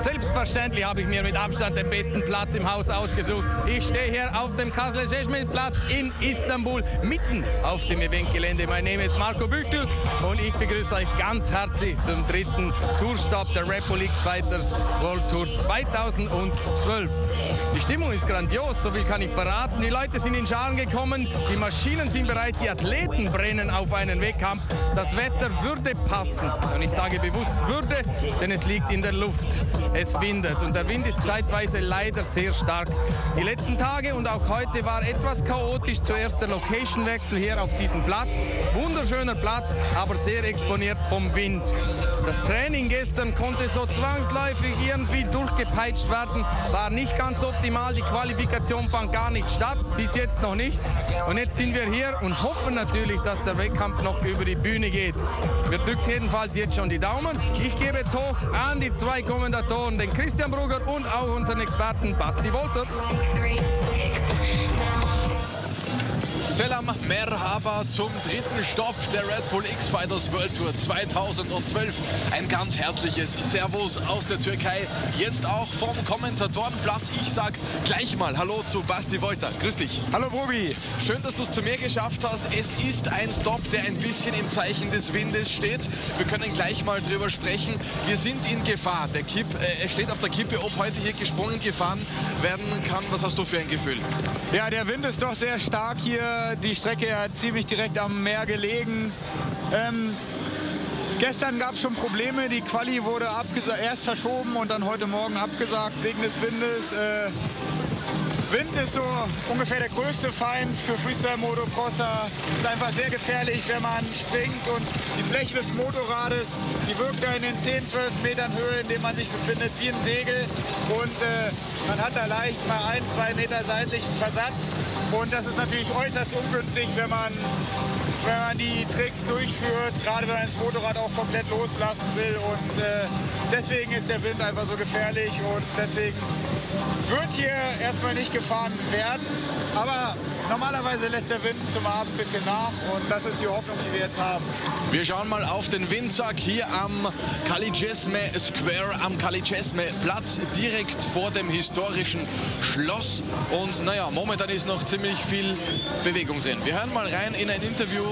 Selbstverständlich habe ich mir mit Abstand den besten Platz im Haus ausgesucht. Ich stehe hier auf dem Kassel-Platz in Istanbul, mitten auf dem Eventgelände. Mein Name ist Marco Büchel und ich begrüße euch ganz herzlich zum dritten Tourstopp der Red Bull X-Fighters World Tour 2012. Die Stimmung ist grandios, so viel kann ich verraten. Die Leute sind in Scharen gekommen, die Maschinen sind bereit, die Athleten brennen auf einen Wettkampf. Das Wetter würde passen. Und ich sage bewusst würde, denn es liegt in der Luft. Es windet und der Wind ist zeitweise leider sehr stark. Die letzten Tage und auch heute war etwas chaotisch. Zuerst der Location-Wechsel hier auf diesem Platz. Wunderschöner Platz, aber sehr exponiert vom Wind. Das Training gestern konnte so zwangsläufig irgendwie durchgepeitscht werden. War nicht ganz optimal. Die Qualifikation fand gar nicht statt. Bis jetzt noch nicht. Und jetzt sind wir hier und hoffen natürlich, dass der Wettkampf noch über die Bühne geht. Wir drücken jedenfalls jetzt schon die Daumen. Ich gebe jetzt hoch an die zwei Kommentatoren, den Christian Brugger und auch unseren Experten Basti Wolter. Selam Merhaba zum dritten Stopp der Red Bull X-Fighters World Tour 2012. Ein ganz herzliches Servus aus der Türkei, jetzt auch vom Kommentatorenplatz. Ich sag gleich mal Hallo zu Basti Wolter. Grüß dich. Hallo Bobi. Schön, dass du es zu mir geschafft hast. Es ist ein Stopp, der ein bisschen im Zeichen des Windes steht. Wir können gleich mal drüber sprechen. Wir sind in Gefahr. Es steht auf der Kippe, ob heute hier gesprungen, gefahren werden kann. Was hast du für ein Gefühl? Ja, der Wind ist doch sehr stark hier. Die Strecke ja ziemlich direkt am Meer gelegen. Gestern gab es schon Probleme. Die Quali wurde erst verschoben und dann heute Morgen abgesagt wegen des Windes. Wind ist so ungefähr der größte Feind für Freestyle-Motocrosser. Es ist einfach sehr gefährlich, wenn man springt und die Fläche des Motorrades, die wirkt da in den 10, 12 Metern Höhe, in dem man sich befindet, wie ein Segel. Und man hat da leicht mal 1, 2 Meter seitlichen Versatz. Und das ist natürlich äußerst ungünstig, wenn man die Tricks durchführt, gerade wenn man das Motorrad auch komplett loslassen will. Und deswegen ist der Wind einfach so gefährlich und deswegen wird hier erstmal nicht gefahren werden. Aber normalerweise lässt der Wind zum Abend ein bisschen nach und das ist die Hoffnung, die wir jetzt haben. Wir schauen mal auf den Windsack hier am Kalicesme Square, am Kalicesme Platz, direkt vor dem historischen Schloss. Und naja, momentan ist noch ziemlich viel Bewegung drin. Wir hören mal rein in ein Interview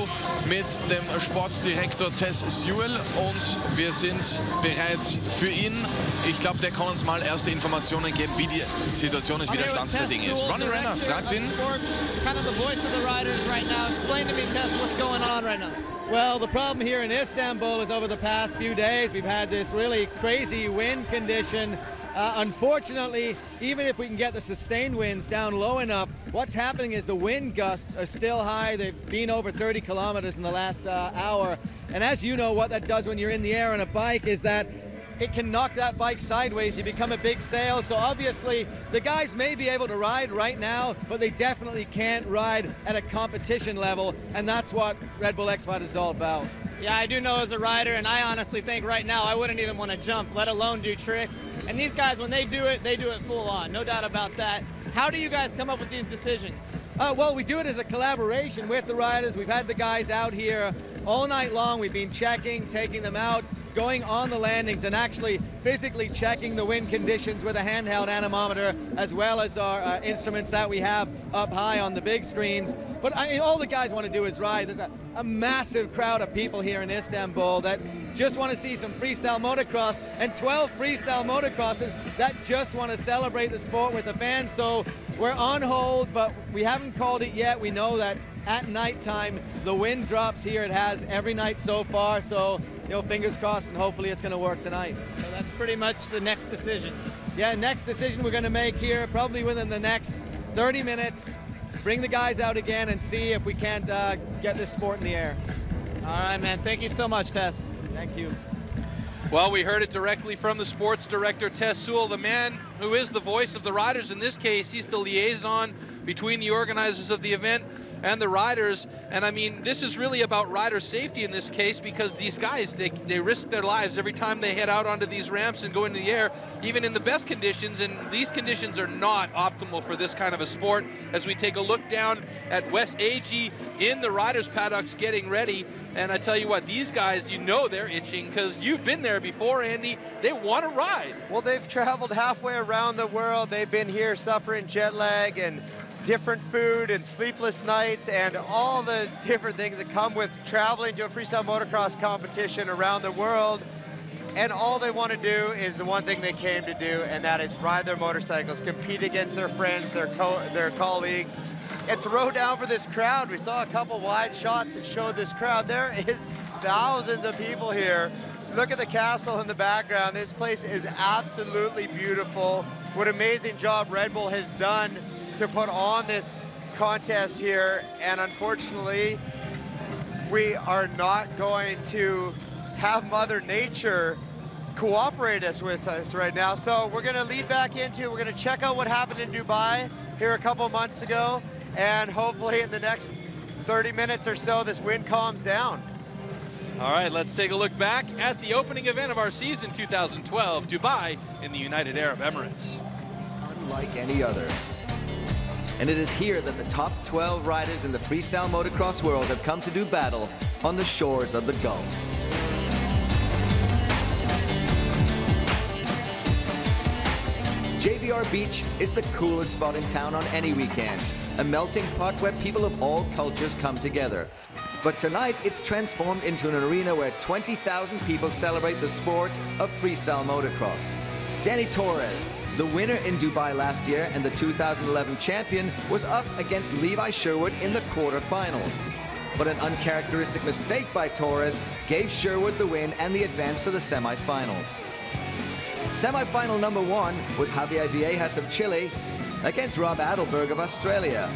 mit dem Sportdirektor Tess Sewell und wir sind bereit für ihn. Ich glaube, der kann uns mal erste Informationen geben, wie die Situation ist, wie der Stand der Dinge ist. Ronnie Renner fragt ihn. Kind of the voice of the riders right now. Explain to me, Tess, what's going on right now. Well, the problem here in Istanbul is over the past few days we've had this really crazy wind condition. Unfortunately, even if we can get the sustained winds down low enough, what's happening is the wind gusts are still high. They've been over 30 kilometers in the last hour. And as you know, what that does when you're in the air on a bike is that it can knock that bike sideways. You become a big sail. So obviously the guys may be able to ride right now, but they definitely can't ride at a competition level. And that's what Red Bull X-Fighters is all about. Yeah, I do know as a rider, and I honestly think right now I wouldn't even want to jump, let alone do tricks. And these guys, when they do it full on. No doubt about that. How do you guys come up with these decisions? Well, we do it as a collaboration with the riders. We've had the guys out here all night long. We've been checking, taking them out, going on the landings and actually physically checking the wind conditions with a handheld anemometer as well as our instruments that we have up high on the big screens. But all the guys want to do is ride. There's a massive crowd of people here in Istanbul that just want to see some freestyle motocross and 12 freestyle motocrossers that just want to celebrate the sport with the fans. So we're on hold, but we haven't called it yet. We know that at nighttime the wind drops here. It has every night so far. So, you know, fingers crossed, and hopefully it's going to work tonight. So that's pretty much the next decision. Yeah, next decision we're going to make here probably within the next 30 minutes. Bring the guys out again and see if we can't get this sport in the air. All right, man. Thank you so much, Tess. Thank you. Well, we heard it directly from the sports director, Tess Sewell, the man who is the voice of the riders. In this case, he's the liaison between the organizers of the event and the riders. And I mean, this is really about rider safety in this case, because these guys, they risk their lives every time they head out onto these ramps and go into the air, even in the best conditions. And these conditions are not optimal for this kind of a sport. As we take a look down at Wes Agee in the riders' paddocks getting ready, and I tell you what, these guys, you know they're itching, because you've been there before, Andy. They want to ride. Well, they've traveled halfway around the world. They've been here suffering jet lag and different food and sleepless nights and all the different things that come with traveling to a freestyle motocross competition around the world. And all they want to do is the one thing they came to do, and that is ride their motorcycles, compete against their friends, their colleagues, and throw down for this crowd. We saw a couple wide shots that showed this crowd. There is thousands of people here. Look at the castle in the background. This place is absolutely beautiful. What an amazing job Red Bull has done to put on this contest here. And unfortunately, we are not going to have Mother Nature cooperate with us right now. So we're gonna lead back into, we're gonna check out what happened in Dubai here a couple months ago. And hopefully in the next 30 minutes or so, this wind calms down. All right, let's take a look back at the opening event of our season 2012, Dubai in the United Arab Emirates. Unlike any other. And it is here that the top 12 riders in the freestyle motocross world have come to do battle on the shores of the Gulf. JBR Beach is the coolest spot in town on any weekend, a melting pot where people of all cultures come together. But tonight, it's transformed into an arena where 20,000 people celebrate the sport of freestyle motocross. Danny Torres, the winner in Dubai last year and the 2011 champion, was up against Levi Sherwood in the quarterfinals. But an uncharacteristic mistake by Torres gave Sherwood the win and the advance to the semifinals. Semifinal number 1 was Javier Viejas of Chile against Rob Adelberg of Australia.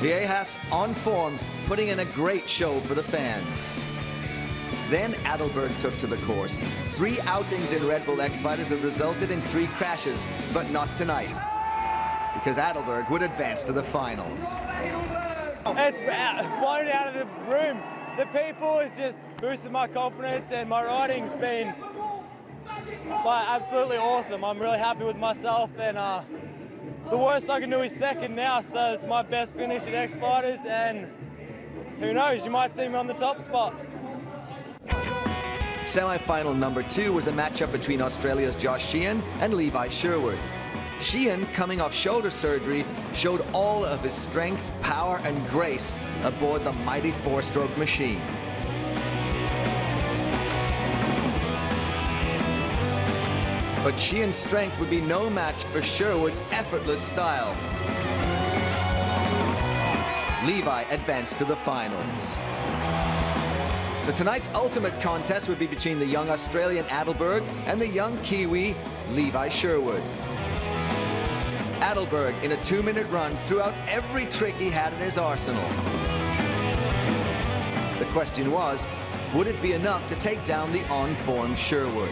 Viejas on form, putting in a great show for the fans. Then Adelberg took to the course. 3 outings in Red Bull X-Fighters have resulted in 3 crashes, but not tonight, because Adelberg would advance to the finals. It's blown out of the room. The people has just boosted my confidence, and my riding's been absolutely awesome. I'm really happy with myself, and the worst I can do is second now, so it's my best finish at X-Fighters, and who knows, you might see me on the top spot. Semi-final number 2 was a matchup between Australia's Josh Sheehan and Levi Sherwood. Sheehan, coming off shoulder surgery, showed all of his strength, power, and grace aboard the mighty 4-stroke machine. But Sheehan's strength would be no match for Sherwood's effortless style. Levi advanced to the finals. So tonight's ultimate contest would be between the young Australian Adelberg and the young Kiwi Levi Sherwood. Adelberg, in a 2-minute run, threw out every trick he had in his arsenal. The question was, would it be enough to take down the on-form Sherwood?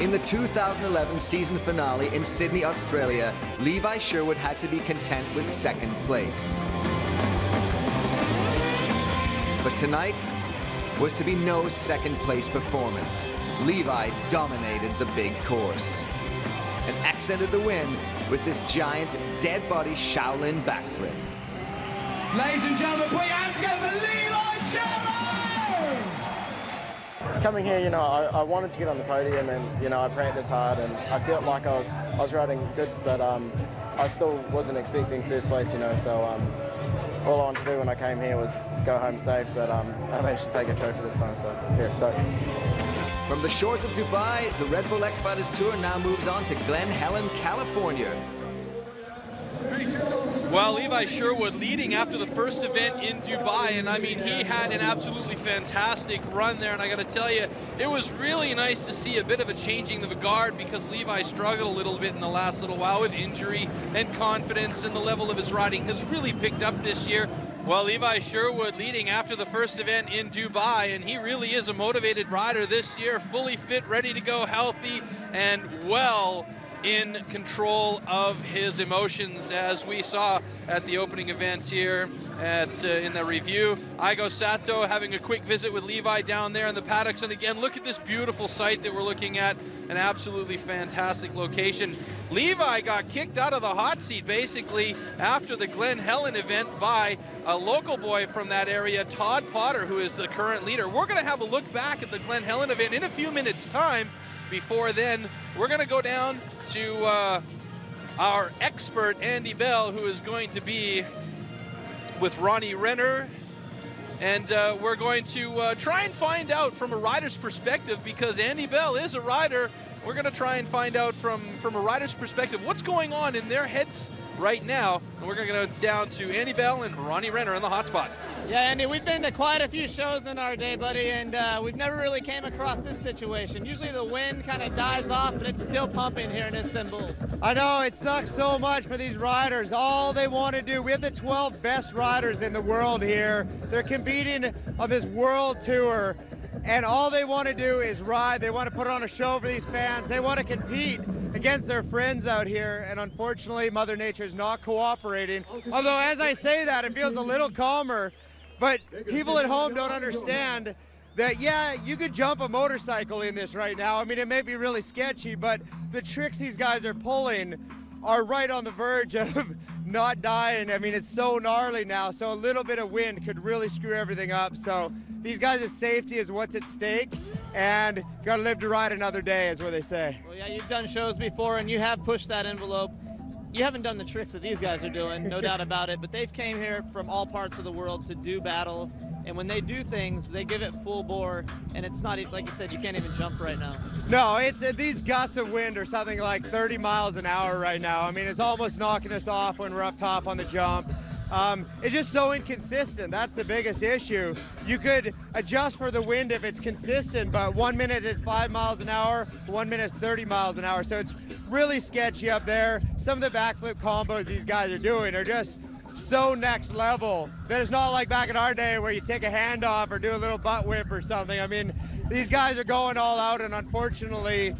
In the 2011 season finale in Sydney, Australia, Levi Sherwood had to be content with 2nd place. But tonight was to be no 2nd place performance. Levi dominated the big course and accented the win with this giant dead body Shaolin backflip. Ladies and gentlemen, put your hands together for Levi Sherwood! Coming here, you know, I wanted to get on the podium, and you know, I practiced hard, and I felt like I was riding good, but I still wasn't expecting 1st place, you know. So all I wanted to do when I came here was go home safe, but I managed to take a trophy this time, so yeah, stoked. From the shores of Dubai, the Red Bull X-Fighters Tour now moves on to Glen Helen, California. Well, Levi Sherwood leading after the first event in Dubai, and I mean, he had an absolutely fantastic run there, and I got to tell you, it was really nice to see a bit of a changing of the guard, because Levi struggled a little bit in the last little while with injury and confidence, and the level of his riding has really picked up this year. Well, Levi Sherwood leading after the first event in Dubai, and he really is a motivated rider this year, fully fit, ready to go, healthy, and well in control of his emotions, as we saw at the opening event here in the review. Aigo Sato having a quick visit with Levi down there in the paddocks. And again, look at this beautiful site that we're looking at, an absolutely fantastic location. Levi got kicked out of the hot seat basically after the Glen Helen event by a local boy from that area, Todd Potter, who is the current leader. We're going to have a look back at the Glen Helen event in a few minutes' time. Before then, we're going to go down to our expert, Andy Bell, who is going to be with Ronnie Renner. And we're going to try and find out from a rider's perspective, because Andy Bell is a rider. We're going to try and find out from a rider's perspective what's going on in their heads right now. And we're going to go down to Andy Bell and Ronnie Renner in the hotspot. Yeah, Andy, we've been to quite a few shows in our day, buddy, and we've never really came across this situation. Usually the wind kind of dies off, but it's still pumping here in Istanbul. I know, it sucks so much for these riders. All they want to do, we have the 12 best riders in the world here. They're competing on this world tour, and all they want to do is ride. They want to put on a show for these fans. They want to compete against their friends out here, and unfortunately, Mother Nature is not cooperating. Although, as I say that, it feels a little calmer. But people at home don't understand that, yeah, you could jump a motorcycle in this right now. I mean, it may be really sketchy, but the tricks these guys are pulling are right on the verge of not dying. I mean, it's so gnarly now, so a little bit of wind could really screw everything up. So these guys' safety is what's at stake, and gotta live to ride another day, is what they say. Well, yeah, you've done shows before, and you have pushed that envelope. You haven't done the tricks that these guys are doing, no doubt about it, but they've came here from all parts of the world to do battle, and when they do things, they give it full bore, and it's not, like you said, you can't even jump right now. No, it's these gusts of wind are something like 30 miles an hour right now. I mean, it's almost knocking us off when we're up top on the jump. It's just so inconsistent. That's the biggest issue. You could adjust for the wind if it's consistent, but 1 minute it's 5 miles an hour, 1 minute it's 30 miles an hour. So it's really sketchy up there. Some of the backflip combos these guys are doing are just so next level that it's not like back in our day where you take a handoff or do a little butt whip or something. I mean, these guys are going all out, and unfortunately,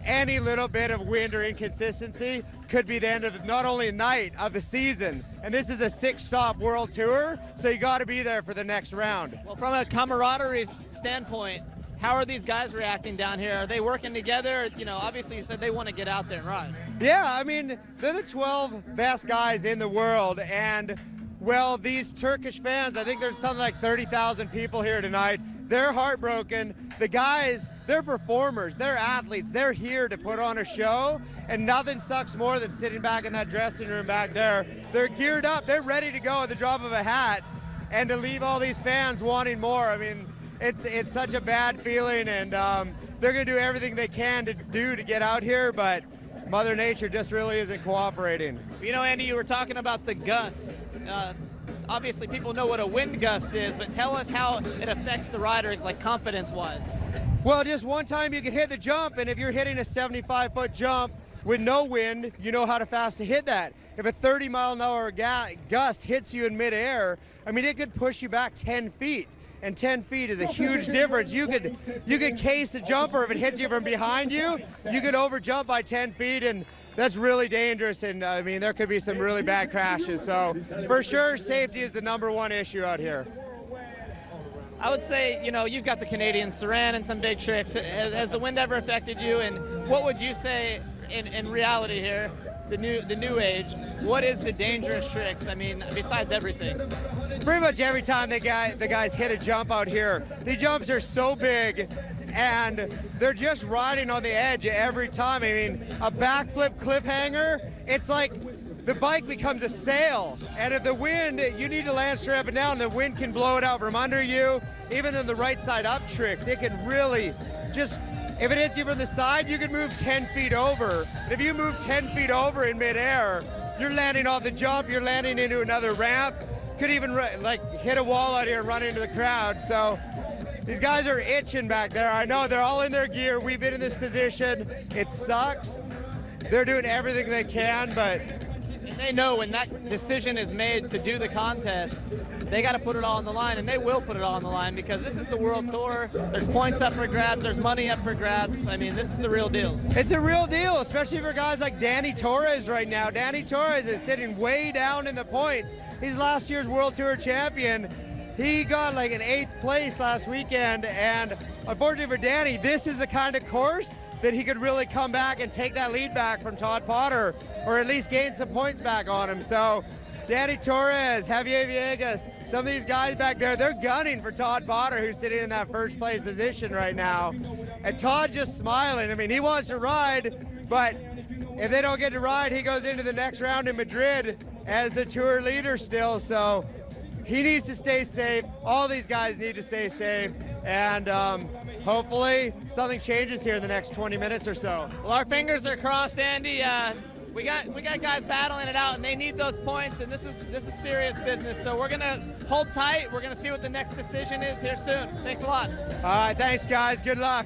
any little bit of wind or inconsistency could be the end of not only a night of the season, and this is a 6-stop world tour, so you got to be there for the next round. Well, from a camaraderie standpoint, how are these guys reacting down here? Are they working together? You know, obviously you said they want to get out there and ride. Yeah, I mean, they're the 12 best guys in the world, and well, these Turkish fans, I think there's something like 30,000 people here tonight. They're heartbroken. The guys, they're performers, they're athletes, they're here to put on a show, and nothing sucks more than sitting back in that dressing room back there. They're geared up, they're ready to go at the drop of a hat, and to leave all these fans wanting more. I mean, it's such a bad feeling, and they're gonna do everything they can to get out here, but Mother Nature just really isn't cooperating. You know, Andy, you were talking about the gust. Obviously, people know what a wind gust is, but tell us how it affects the rider, like confidence-wise. Well, just one time you can hit the jump, and if you're hitting a 75-foot jump with no wind, you know how fast to hit that. If a 30-mile-an-hour gust hits you in midair, I mean, it could push you back 10 feet. And 10 feet is a huge difference. You could case the jumper if it hits you from behind you. You could overjump by 10 feet, and that's really dangerous, and I mean, there could be some really bad crashes. So for sure, safety is the #1 issue out here. I would say, you know, you've got the Canadian Saran and some big tricks. Has the wind ever affected you? And what would you say in reality here, the new age, what is the dangerous tricks? I mean, besides everything. Pretty much every time the guys hit a jump out here, the jumps are so big, and they're just riding on the edge every time. I mean, a backflip cliffhanger, it's like the bike becomes a sail, and if the wind, you need to land straight up and down, the wind can blow it out from under you. Even in the right side up tricks, it can really just, if it hits you from the side, you can move 10 feet over. And if you move 10 feet over in midair, you're landing off the jump, you're landing into another ramp, could even like hit a wall out here and run into the crowd. So these guys are itching back there. I know they're all in their gear. We've been in this position. It sucks. They're doing everything they can, but They know when that decision is made to do the contest, they got to put it all on the line, and they will put it all on the line because this is the World Tour. There's points up for grabs. There's money up for grabs. I mean, this is a real deal. It's a real deal, especially for guys like Danny Torres right now. Danny Torres is sitting way down in the points. He's last year's World Tour champion. He got like an 8th place last weekend, and unfortunately for Danny, this is the kind of course that he could really come back and take that lead back from Todd Potter, or at least gain some points back on him. So Danny Torres, Javier Villegas, some of these guys back there, they're gunning for Todd Potter, who's sitting in that first place position right now. And Todd just smiling. I mean, he wants to ride, but if they don't get to ride, he goes into the next round in Madrid as the tour leader still. So he needs to stay safe. All these guys need to stay safe. And hopefully something changes here in the next 20 minutes or so. Well, our fingers are crossed, Andy. We got guys battling it out, and they need those points, and this is serious business. So we're gonna hold tight. We're gonna see what the next decision is here soon. Thanks a lot. All right, thanks guys. Good luck.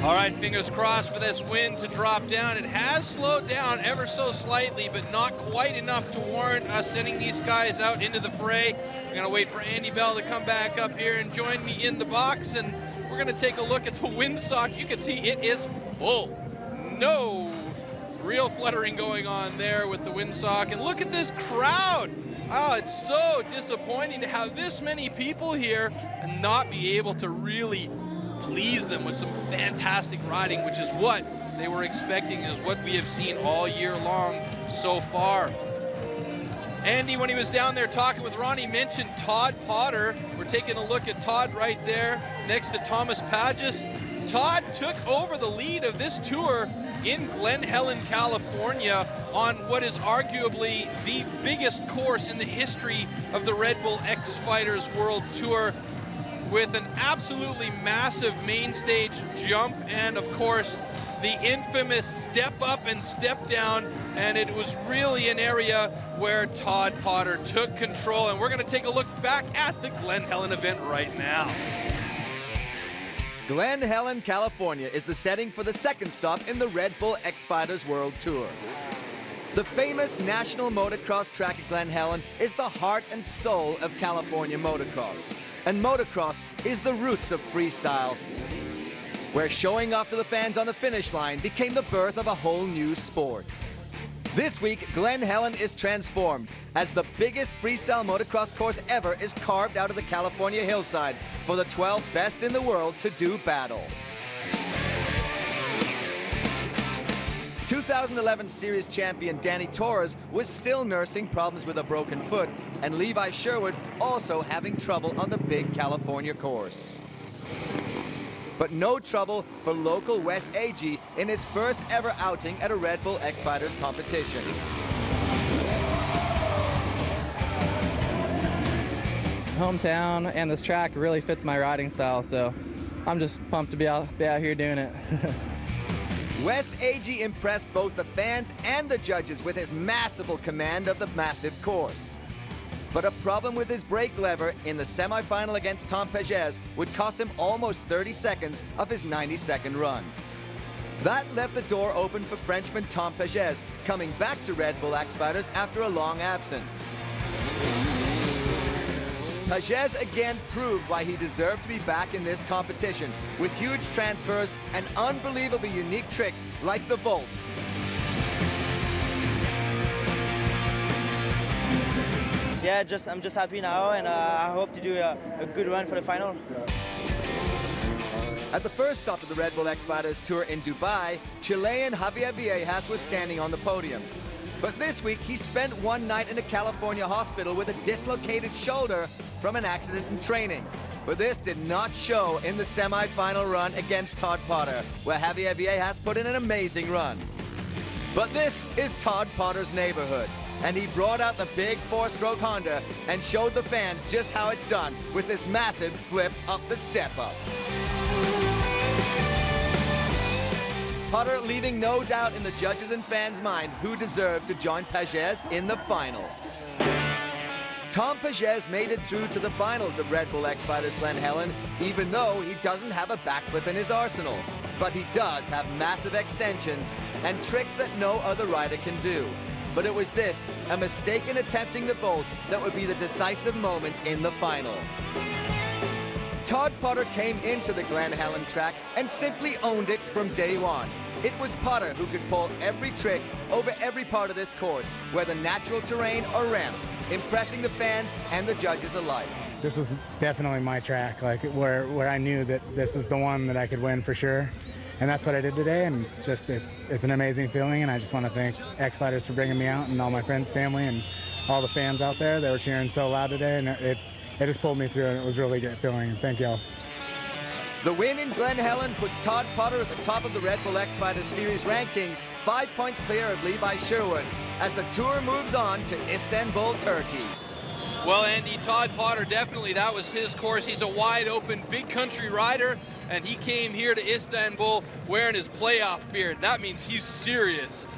All right, fingers crossed for this wind to drop down. It has slowed down ever so slightly, but not quite enough to warrant us sending these guys out into the fray. We're gonna wait for Andy Bell to come back up here and join me in the box, and we're gonna take a look at the windsock. You can see it is full. No real fluttering going on there with the windsock. And look at this crowd. Oh, it's so disappointing to have this many people here and not be able to really please them with some fantastic riding, which is what they were expecting, is what we have seen all year long so far. Andy, when he was down there talking with Ronnie, mentioned Todd Potter. We're taking a look at Todd right there next to Thomas Pages. Todd took over the lead of this tour in Glen Helen, California, on what is arguably the biggest course in the history of the Red Bull X Fighters World Tour, with an absolutely massive main stage jump and, of course, the infamous step up and step down. And it was really an area where Todd Potter took control. And we're going to take a look back at the Glen Helen event right now. Glen Helen, California is the setting for the second stop in the Red Bull X Fighters World Tour. The famous national motocross track at Glen Helen is the heart and soul of California motocross. And motocross is the roots of freestyle, where showing off to the fans on the finish line became the birth of a whole new sport. This week, Glen Helen is transformed as the biggest freestyle motocross course ever is carved out of the California hillside for the 12 best in the world to do battle. 2011 series champion Danny Torres was still nursing problems with a broken foot, and Levi Sherwood also having trouble on the big California course. But no trouble for local Wes Agee in his first ever outing at a Red Bull X Fighters competition. Hometown and this track really fits my riding style, so I'm just pumped to be out here doing it. Wes Agee impressed both the fans and the judges with his masterful command of the massive course. But a problem with his brake lever in the semifinal against Tom Pages would cost him almost 30 seconds of his 90-second run. That left the door open for Frenchman Tom Pages, coming back to Red Bull X Fighters after a long absence. Pages again proved why he deserved to be back in this competition, with huge transfers and unbelievably unique tricks like the Volt. Yeah, I'm just happy now, and I hope to do a good run for the final. At the first stop of the Red Bull X Fighters Tour in Dubai, Chilean Javier Villegas was standing on the podium. But this week, he spent one night in a California hospital with a dislocated shoulder from an accident in training. But this did not show in the semi-final run against Todd Potter, where Javier Villegas put in an amazing run. But this is Todd Potter's neighborhood, and he brought out the big four-stroke Honda and showed the fans just how it's done with this massive flip up the step-up. Potter leaving no doubt in the judges' and fans' mind who deserved to join Pages in the final. Tom Pages made it through to the finals of Red Bull X Fighters Glen Helen, even though he doesn't have a backflip in his arsenal. But he does have massive extensions and tricks that no other rider can do. But it was this, a mistake in attempting the vault, that would be the decisive moment in the final. Todd Potter came into the Glen Helen track and simply owned it from day one. It was Potter who could pull every trick over every part of this course, whether natural terrain or ramp, impressing the fans and the judges alike. This was definitely my track, like where I knew that this is the one that I could win for sure. And that's what I did today, and just it's an amazing feeling, and I just want to thank X Fighters for bringing me out, and all my friends, family, and all the fans out there. They were cheering so loud today, and it just pulled me through, and it was a really great feeling. Thank y'all. The win in Glen Helen puts Todd Potter at the top of the Red Bull X Fighters Series rankings, 5 points clear of Levi Sherwood, as the tour moves on to Istanbul, Turkey. Well, Andy, Todd Potter, definitely, that was his course. He's a wide-open, big country rider, and he came here to Istanbul wearing his playoff beard. That means he's serious.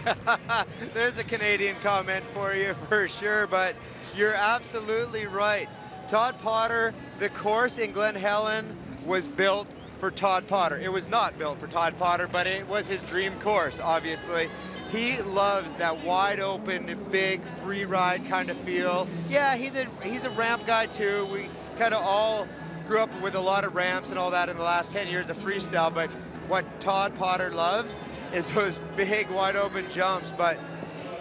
There's a Canadian comment for you for sure, but you're absolutely right. Todd Potter, the course in Glen Helen was built for Todd Potter. It was not built for Todd Potter, but it was his dream course, obviously. He loves that wide open, big, free ride kind of feel. Yeah, he's a ramp guy too. We kind of all grew up with a lot of ramps and all that in the last 10 years of freestyle, but what Todd Potter loves is those big, wide open jumps. But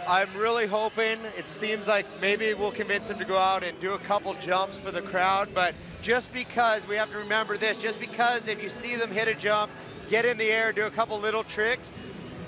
I'm really hoping, it seems like maybe we'll convince him to go out and do a couple jumps for the crowd, but just because, we have to remember this, just because if you see them hit a jump, get in the air, do a couple little tricks,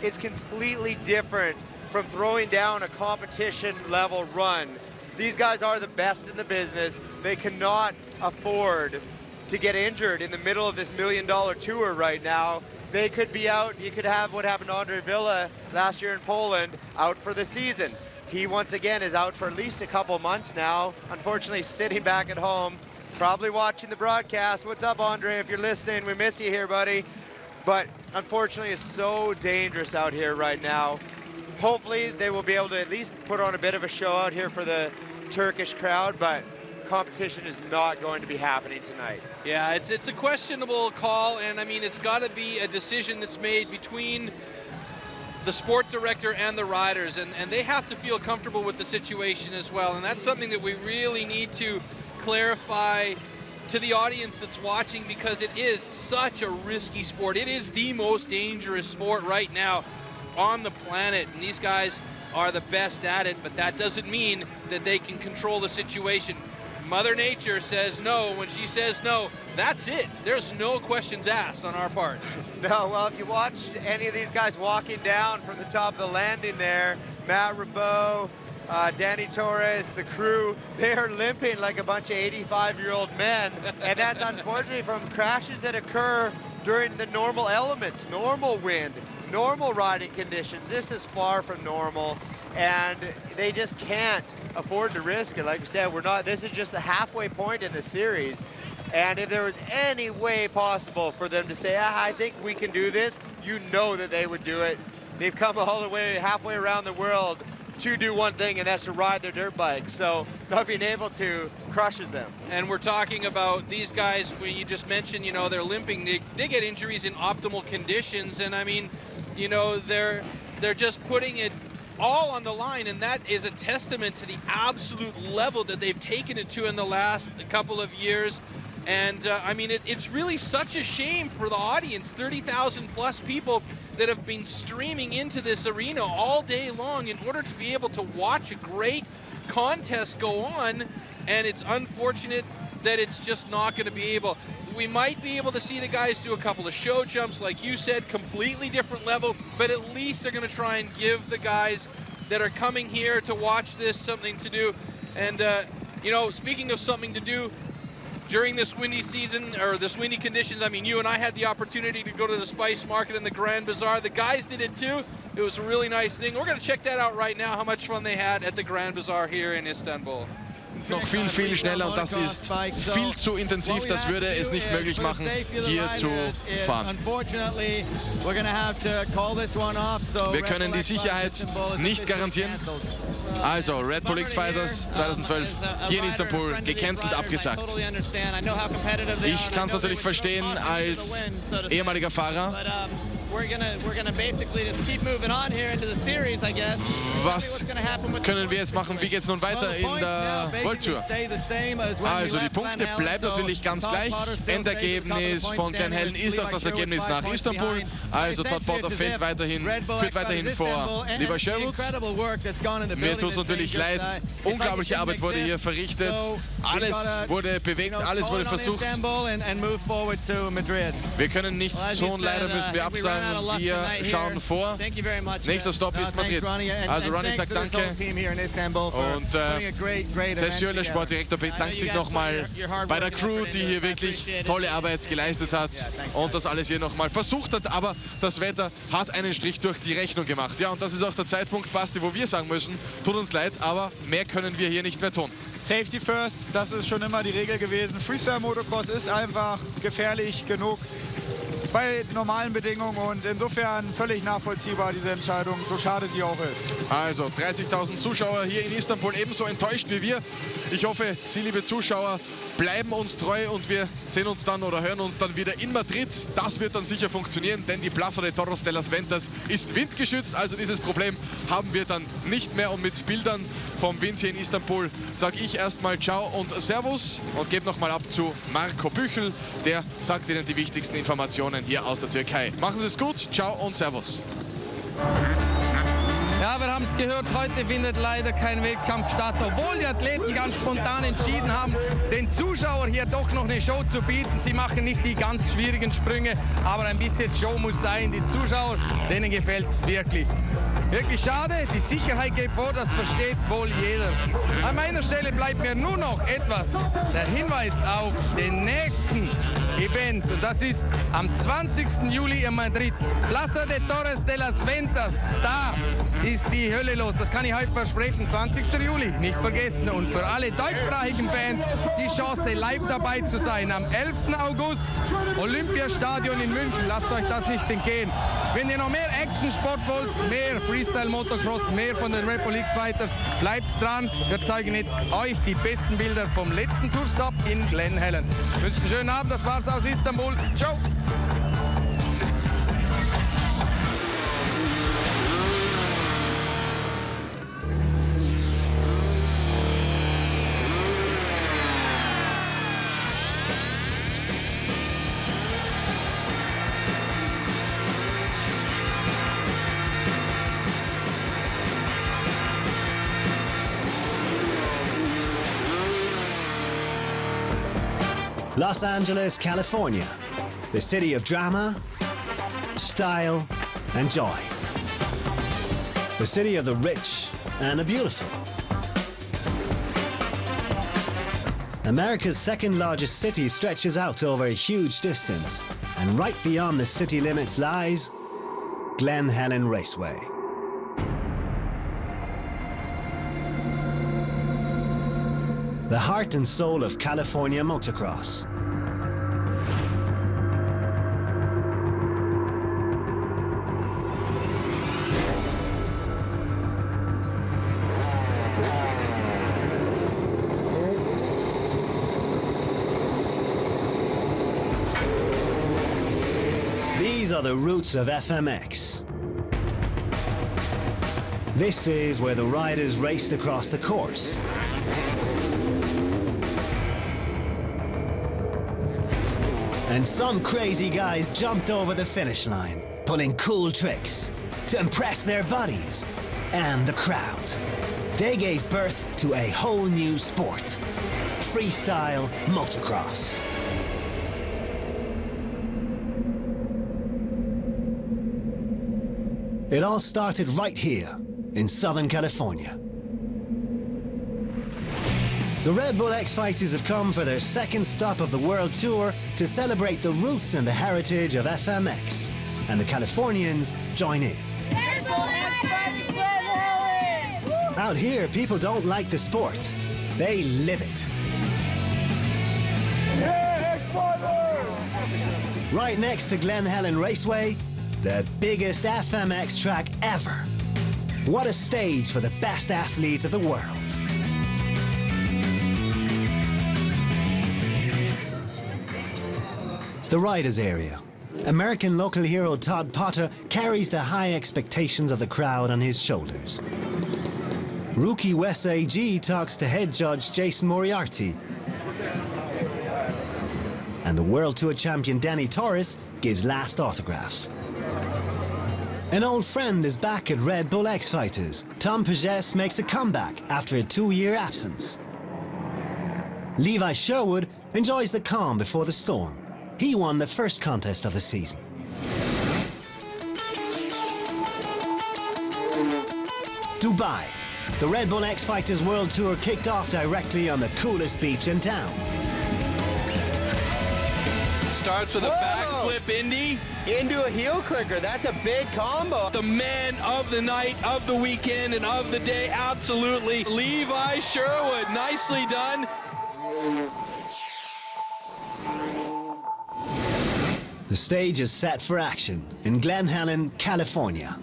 it's completely different from throwing down a competition level run. These guys are the best in the business. They cannot afford to get injured in the middle of this $1 million tour right now. They could be out, you could have what happened to Andre Villa last year in Poland, out for the season. He once again is out for at least a couple months now, unfortunately sitting back at home, probably watching the broadcast. What's up, Andre? If you're listening, we miss you here, buddy. But unfortunately, it's so dangerous out here right now. Hopefully, they will be able to at least put on a bit of a show out here for the Turkish crowd, but competition is not going to be happening tonight. Yeah, it's a questionable call, and I mean, it's got to be a decision that's made between the sport director and the riders, and they have to feel comfortable with the situation as well, and that's something that we really need to clarify to the audience that's watching, because it is such a risky sport. It is the most dangerous sport right now on the planet, and these guys are the best at it, but that doesn't mean that they can control the situation. Mother Nature says no. When she says no, that's it. There's no questions asked on our part. No, well, if you watched any of these guys walking down from the top of the landing there, Matt Rabot, Danny Torres, the crew, they are limping like a bunch of 85-year-old men. And that's unfortunately from crashes that occur during the normal elements, normal wind, normal riding conditions. This is far from normal, and they just can't afford to risk it. Like we said, this is just the halfway point in the series. And if there was any way possible for them to say, I think we can do this, you know that they would do it. They've come all the way halfway around the world to do one thing, and that's to ride their dirt bike. So not being able to crushes them. And we're talking about these guys, when you just mentioned, you know, they're limping, they get injuries in optimal conditions, and I mean, you know, they're just putting it all on the line, and that is a testament to the absolute level that they've taken it to in the last couple of years. And I mean, it's really such a shame for the audience, 30,000 plus people that have been streaming into this arena all day long in order to be able to watch a great contest go on. And it's unfortunate that it's just not going to be able. We might be able to see the guys do a couple of show jumps, like you said, completely different level, but at least they're going to try and give the guys that are coming here to watch this something to do. And, you know, speaking of something to do, during this windy season, or this windy conditions, I mean, you and I had the opportunity to go to the Spice Market and the Grand Bazaar. The guys did it too. It was a really nice thing. We're going to check that out right now, how much fun they had at the Grand Bazaar here in Istanbul. Noch viel, viel schneller, und das ist viel zu intensiv, das würde es nicht möglich machen, hier zu fahren. Wir können die Sicherheit nicht garantieren. Also, Red Bull X-Fighters 2012 hier in Istanbul, gecancelt, abgesagt. Ich kann es natürlich verstehen als ehemaliger Fahrer. Was können wir jetzt machen? Wie geht es nun weiter in der World Tour? Also die Punkte bleiben natürlich ganz gleich. Endergebnis von Glen Helen ist auch das Ergebnis nach Istanbul. Also Todd Porter führt weiterhin vor. Lieber Sherwood, mir tut es natürlich leid. Unglaubliche Arbeit wurde hier verrichtet. Alles wurde bewegt, alles wurde versucht. Wir können nichts tun, leider müssen wir absagen. Wir schauen vor. Nächster Stopp ist Madrid. Also Ronnie sagt Danke. Und Tessio, der Sportdirektor, bedankt sich nochmal bei der Crew, die hier wirklich tolle Arbeit geleistet hat und das alles hier nochmal versucht hat. Aber das Wetter hat einen Strich durch die Rechnung gemacht. Ja, und das ist auch der Zeitpunkt, Basti, wo wir sagen müssen, tut uns leid, aber mehr können wir hier nicht mehr tun. Safety first, das ist schon immer die Regel gewesen. Freestyle Motocross ist einfach gefährlich genug bei normalen Bedingungen und insofern völlig nachvollziehbar diese Entscheidung, so schade sie auch ist. Also 30.000 Zuschauer hier in Istanbul, ebenso enttäuscht wie wir. Ich hoffe, Sie, liebe Zuschauer, bleiben uns treu und wir sehen uns dann oder hören uns dann wieder in Madrid. Das wird dann sicher funktionieren, denn die Plaza de Toros de las Ventas ist windgeschützt. Also dieses Problem haben wir dann nicht mehr. Und mit Bildern vom Wind hier in Istanbul sage ich erstmal Ciao und Servus und gebe nochmal ab zu Marco Büchel. Der sagt Ihnen die wichtigsten Informationen hier aus der Türkei. Machen Sie es gut, Ciao und Servus. Ja, wir haben es gehört, heute findet leider kein Wettkampf statt, obwohl die Athleten ganz spontan entschieden haben, den Zuschauern hier doch noch eine Show zu bieten. Sie machen nicht die ganz schwierigen Sprünge, aber ein bisschen Show muss sein. Die Zuschauer, denen gefällt es wirklich. Wirklich schade, die Sicherheit geht vor, das versteht wohl jeder. An meiner Stelle bleibt mir nur noch der Hinweis auf den nächsten Event. Und das ist am 20. Juli in Madrid. Plaza de Toros de las Ventas. Da ist die Hölle los. Das kann ich heute versprechen. 20. Juli, nicht vergessen. Und für alle deutschsprachigen Fans die Chance, live dabei zu sein. Am 11. August, Olympiastadion in München. Lasst euch das nicht entgehen. Wenn ihr noch mehr Action-Sport wollt, mehr Freestyle-Motocross, mehr von den Red Bull X-Fighters, bleibt dran. Wir zeigen jetzt euch die besten Bilder vom letzten Tourstop in Glen Helen. Ich wünsche einen schönen Abend. Das war's aus Istanbul. Ciao. Los Angeles, California, the city of drama, style, and joy. The city of the rich and the beautiful. America's second largest city stretches out over a huge distance, and right beyond the city limits lies Glen Helen Raceway. The heart and soul of California motocross. These are the roots of FMX. This is where the riders raced across the course. And some crazy guys jumped over the finish line, pulling cool tricks to impress their buddies and the crowd. They gave birth to a whole new sport, freestyle motocross. It all started right here in Southern California. The Red Bull X-Fighters have come for their second stop of the World Tour to celebrate the roots and the heritage of FMX. And the Californians join in. Red Bull X-Fighters, Glen Helen! Out here, people don't like the sport. They live it. Yeah, X-Fighters! Right next to Glen Helen Raceway, the biggest FMX track ever. What a stage for the best athletes of the world. The riders area. American local hero Todd Potter carries the high expectations of the crowd on his shoulders. Rookie Wes AG talks to head judge Jason Moriarty. And the World Tour champion Danny Torres gives last autographs. An old friend is back at Red Bull X Fighters. Tom Pages makes a comeback after a 2-year absence. Levi Sherwood enjoys the calm before the storm. He won the first contest of the season. Dubai. The Red Bull X Fighters World Tour kicked off directly on the coolest beach in town. Starts with a backflip Indy. Into a heel clicker. That's a big combo. The man of the night, of the weekend, and of the day, absolutely. Levi Sherwood, nicely done. The stage is set for action in Glen Helen, California.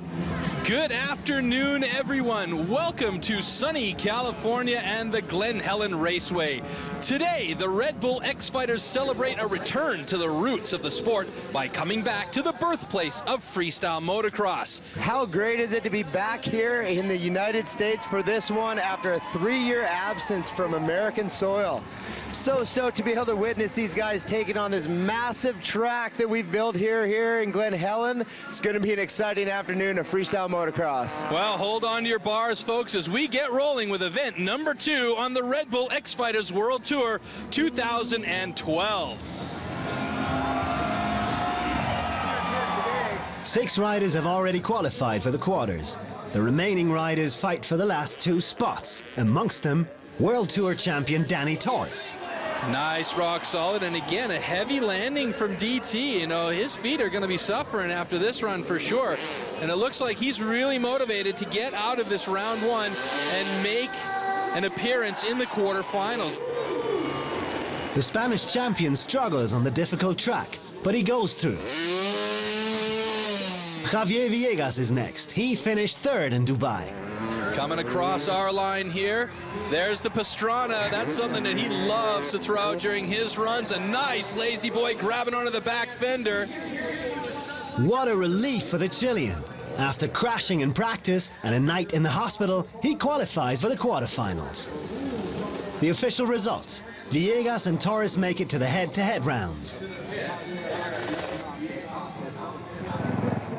Good afternoon, everyone. Welcome to sunny California and the Glen Helen Raceway. Today, the Red Bull X Fighters celebrate a return to the roots of the sport by coming back to the birthplace of freestyle motocross. How great is it to be back here in the United States for this one after a 3-year absence from American soil? So stoked to be able to witness these guys taking on this massive track that we've built here in Glen Helen. It's going to be an exciting afternoon of freestyle motocross. Well, hold on to your bars, folks, as we get rolling with event number 2 on the Red Bull X Fighters World Tour 2012. 6 riders have already qualified for the quarters. The remaining riders fight for the last 2 spots, amongst them World Tour champion Danny Torres. Nice rock solid, and again a heavy landing from DT. You know, his feet are going to be suffering after this run for sure, and it looks like he's really motivated to get out of this round 1 and make an appearance in the quarterfinals. The Spanish champion struggles on the difficult track, but he goes through. Javier Villegas is next. He finished 3rd in Dubai. Coming across our line here, there's the Pastrana. That's something that he loves to throw out during his runs. A nice lazy boy grabbing onto the back fender. What a relief for the Chilean. After crashing in practice and a night in the hospital, he qualifies for the quarterfinals. The official results: Villegas and Torres make it to the head-to-head rounds.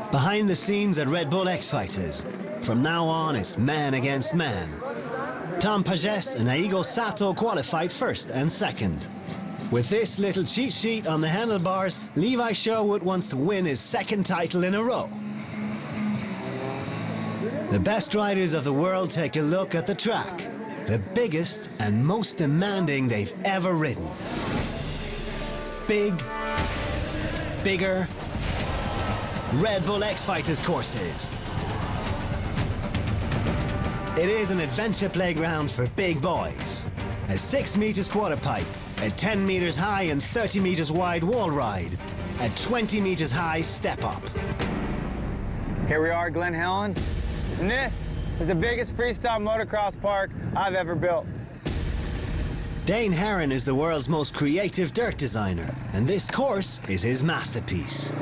Behind the scenes at Red Bull X Fighters, from now on, it's man against man. Tom Pages and Aigo Sato qualified 1st and 2nd. With this little cheat sheet on the handlebars, Levi Sherwood wants to win his 2nd title in a row. The best riders of the world take a look at the track, the biggest and most demanding they've ever ridden. Big, bigger, Red Bull X Fighters courses. It is an adventure playground for big boys. A 6 meters quarter pipe, a 10 meters high and 30 meters wide wall ride, a 20 meters high step up. Here we are, Glen Helen, and this is the biggest freestyle motocross park I've ever built. Dane Herron is the world's most creative dirt designer, and this course is his masterpiece.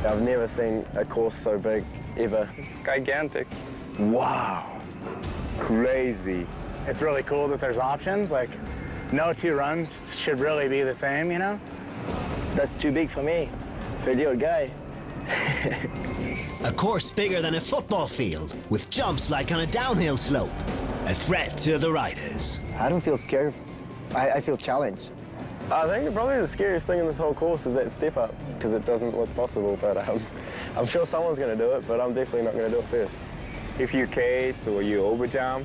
I've never seen a course so big, ever. It's gigantic. Wow. Crazy. It's really cool that there's options. Like, no 2 runs should really be the same, you know? That's too big for me, for a little guy. A course bigger than a football field, with jumps like on a downhill slope. A threat to the riders. I don't feel scared. I feel challenged. I think probably the scariest thing in this whole course is that step up, because it doesn't look possible, but I'm sure someone's going to do it, but I'm definitely not going to do it first. If you case or you overjump,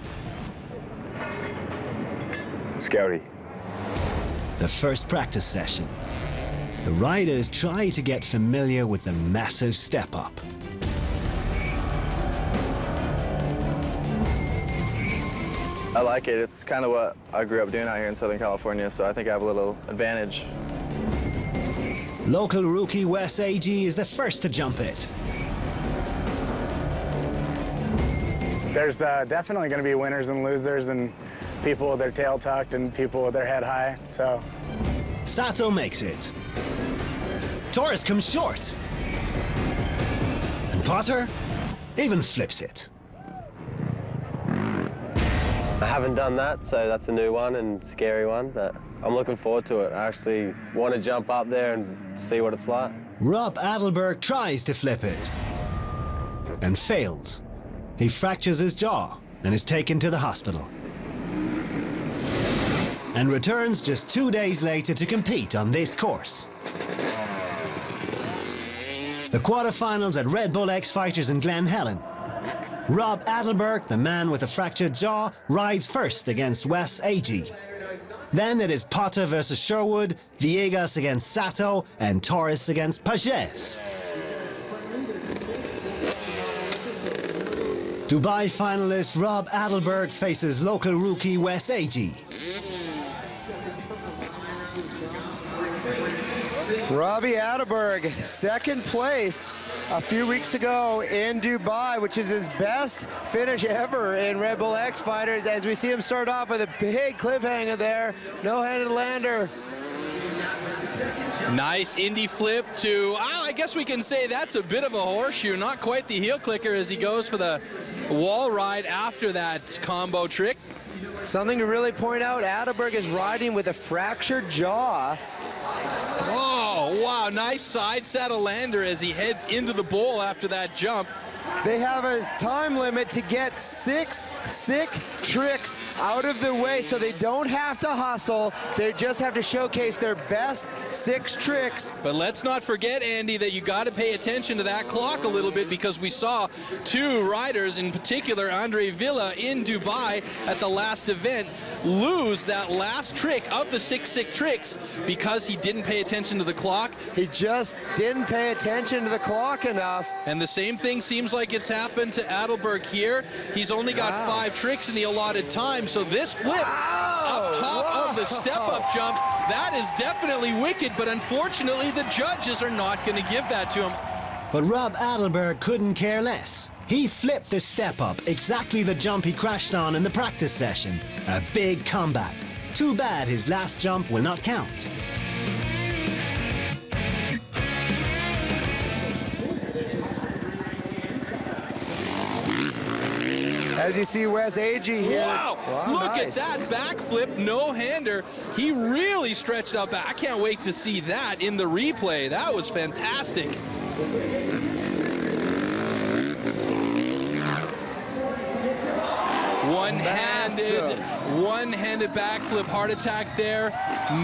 scary. The first practice session. The riders try to get familiar with the massive step up. I like it. It's kind of what I grew up doing out here in Southern California, so I think I have a little advantage. Local rookie Wes AG is the first to jump it. there's definitely going to be winners and losers and people with their tail tucked and people with their head high, so. Sato makes it. Torres comes short. And Potter even flips it. I haven't done that, so that's a new one and scary one, but I'm looking forward to it. I actually want to jump up there and see what it's like. Rob Adelberg tries to flip it and fails. He fractures his jaw and is taken to the hospital. And returns just 2 days later to compete on this course. The quarterfinals at Red Bull X Fighters in Glen Helen. Rob Adelberg, the man with a fractured jaw, rides first against Wes Agee. Then it is Potter versus Sherwood, Villegas against Sato, and Torres against Pages. Dubai finalist Rob Adelberg faces local rookie Wes Agee. Robbie Adelberg, second place a few weeks ago in Dubai, which is his best finish ever in Red Bull X Fighters, as we see him start off with a big cliffhanger there. No-handed lander. Nice Indy flip to, I guess we can say that's a bit of a horseshoe, not quite the heel clicker as he goes for the wall ride after that combo trick. Something to really point out, Adelberg is riding with a fractured jaw. Oh, wow, nice side saddle lander as he heads into the bowl after that jump. They have a time limit to get 6 sick tricks out of the way, so they don't have to hustle. They just have to showcase their best 6 tricks. But let's not forget, Andy, that you got to pay attention to that clock a little bit, because we saw 2 riders, in particular Andre Villa in Dubai at the last event, lose that last trick of the 6 sick tricks because he didn't pay attention to the clock. He just didn't pay attention to the clock enough. And the same thing seems like it's happened to Adelberg here. He's only got 5 tricks in the allotted time, so this flip up top of the step-up jump, that is definitely wicked, but unfortunately the judges are not going to give that to him. But Rob Adelberg couldn't care less. He flipped the step-up, exactly the jump he crashed on in the practice session. A big comeback. Too bad his last jump will not count. As you see Wes Agee here. Wow, look nice. at that backflip, no-hander. He really stretched out back. I can't wait to see that in the replay. That was fantastic. One-handed backflip, heart attack there.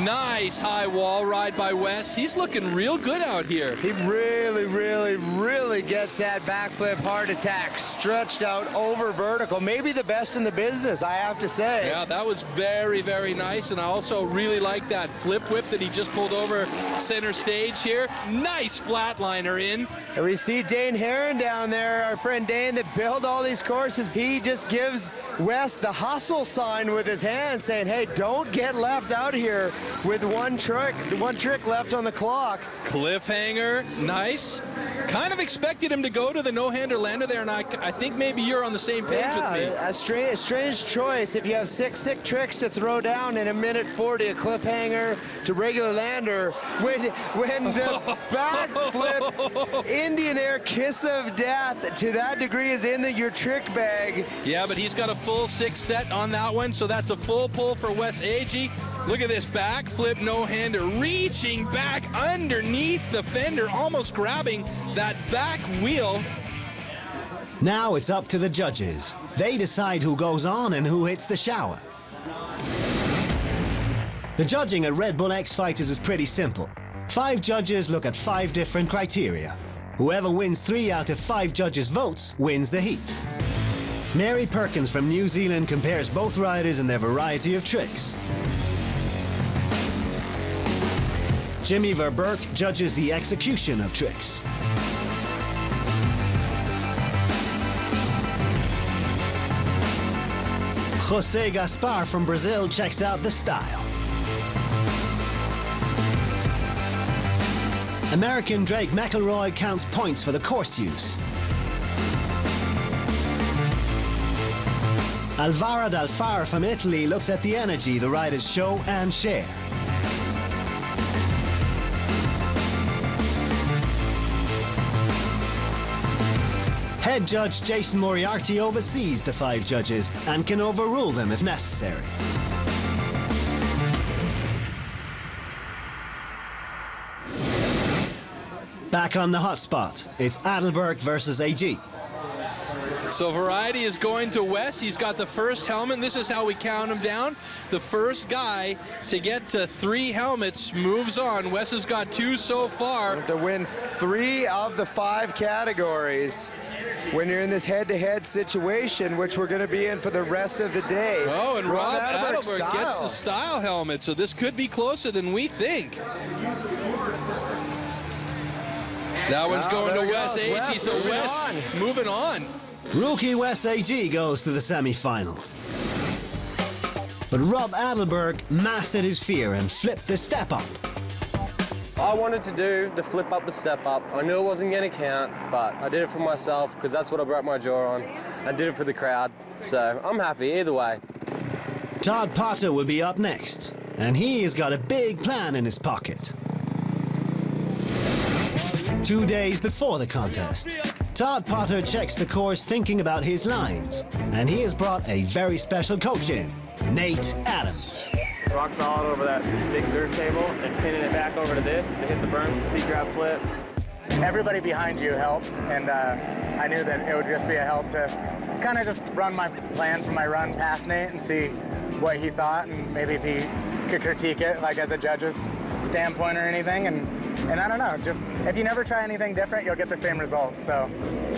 Nice high wall ride by Wes. He's looking real good out here. He really gets that backflip heart attack stretched out over vertical. Maybe the best in the business, I have to say. Yeah, that was very nice, and I also really like that flip whip that he just pulled over center stage here. Nice flatliner in. And we see Dane Herron down there, our friend Dane that built all these courses. He just gives Wes the hustle sign with his hand, saying, hey, don't get left out here with one trick left on the clock. Cliffhanger, nice. Kind of expected him to go to the no-hander lander there, and I think maybe you're on the same page with me. A strange choice if you have 6 sick tricks to throw down in a minute 40, a cliffhanger to regular lander. When the backflip Indian air kiss of death to that degree is in your trick bag. Yeah, but he's got a full 6 set on that one, so that's a full pull for Wes Agee. Look at this backflip no-hander, reaching back underneath the fender, almost grabbing that back wheel. Now it's up to the judges. They decide who goes on and who hits the shower. The judging at Red Bull X Fighters is pretty simple. 5 judges look at 5 different criteria. Whoever wins 3 out of 5 judges' votes wins the heat. Mary Perkins from New Zealand compares both riders and their variety of tricks. Jimmy Verburg judges the execution of tricks. Jose Gaspar from Brazil checks out the style. American Drake McElroy counts points for the course use. Alvaro Dal Far from Italy looks at the energy the riders show and share. Head judge Jason Moriarty oversees the 5 judges and can overrule them if necessary. Back on the hot spot, it's Adelberg versus AG. So Variety is going to Wes. He's got the first helmet. This is how we count him down. The first guy to get to 3 helmets moves on. Wes has got 2 so far. To win 3 of the 5 categories when you're in this head-to-head situation, which we're going to be in for the rest of the day. Oh, and Rob Adelberg gets the style helmet, so this could be closer than we think. That one's going to Wes AG, so Wes moving on. Rookie Wes AG goes to the semi-final. But Rob Adelberg mastered his fear and flipped the step up. I wanted to do the flip up, the step up. I knew it wasn't going to count, but I did it for myself because that's what I broke my jaw on. I did it for the crowd, so I'm happy either way. Todd Potter will be up next, and he has got a big plan in his pocket. 2 days before the contest, Todd Potter checks the course thinking about his lines, and he has brought a very special coach in, Nate Adams. Rock solid over that big dirt table and pinning it back over to this to hit the berm, seat grab flip. Everybody behind you helps, and I knew that it would just be a help to kind of just run my plan for my run past Nate and see what he thought, and maybe if he could critique it, like as a judge's standpoint or anything. And I don't know, just if you never try anything different, you'll get the same results. So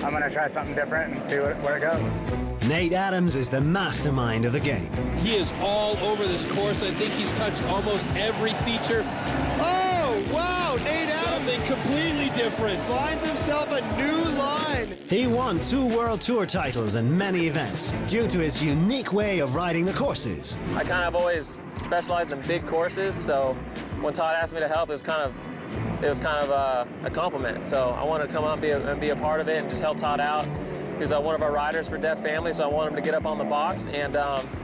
I'm going to try something different and see where it goes. Nate Adams is the mastermind of the game. He is all over this course. I think he's touched almost every feature. Oh, wow, Nate Adams. Something completely different. Finds himself a new line. He won 2 World Tour titles and many events due to his unique way of riding the courses. I kind of always specialized in big courses, so when Todd asked me to help, it was kind of a compliment. So I wanted to come out and be a part of it and just help Todd out. He's one of our riders for Deaf Family, so I want him to get up on the box. And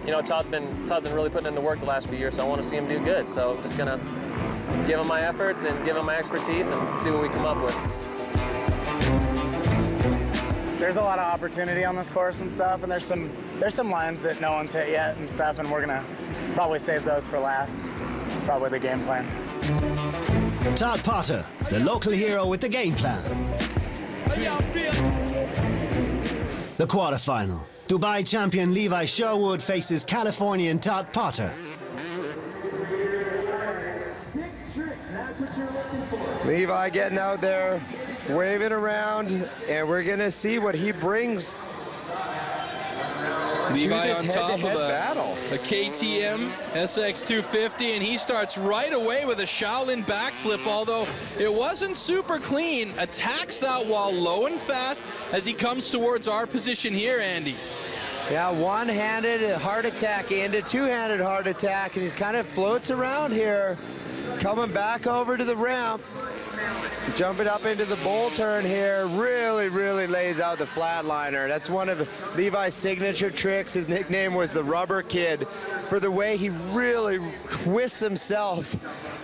you know, Todd's been really putting in the work the last few years, so I want to see him do good. So I'm just gonna give him my efforts and give him my expertise and see what we come up with. There's a lot of opportunity on this course and stuff, and there's some lines that no one's hit yet and stuff, and we're gonna probably save those for last. It's probably the game plan. Todd Potter, the local hero with the game plan. The quarterfinal. Dubai champion Levi Sherwood faces Californian Todd Potter. Levi getting out there, waving around, and we're going to see what he brings Levi on top of battle. a KTM SX250, and he starts right away with a Shaolin backflip, although it wasn't super clean. Attacks that wall low and fast as he comes towards our position here, Andy. Yeah, one-handed heart attack into two-handed heart attack, and he's kind of floats around here, coming back over to the ramp. Jumping up into the bowl turn here, really lays out the flatliner. That's one of Levi's signature tricks. His nickname was the Rubber Kid for the way he really twists himself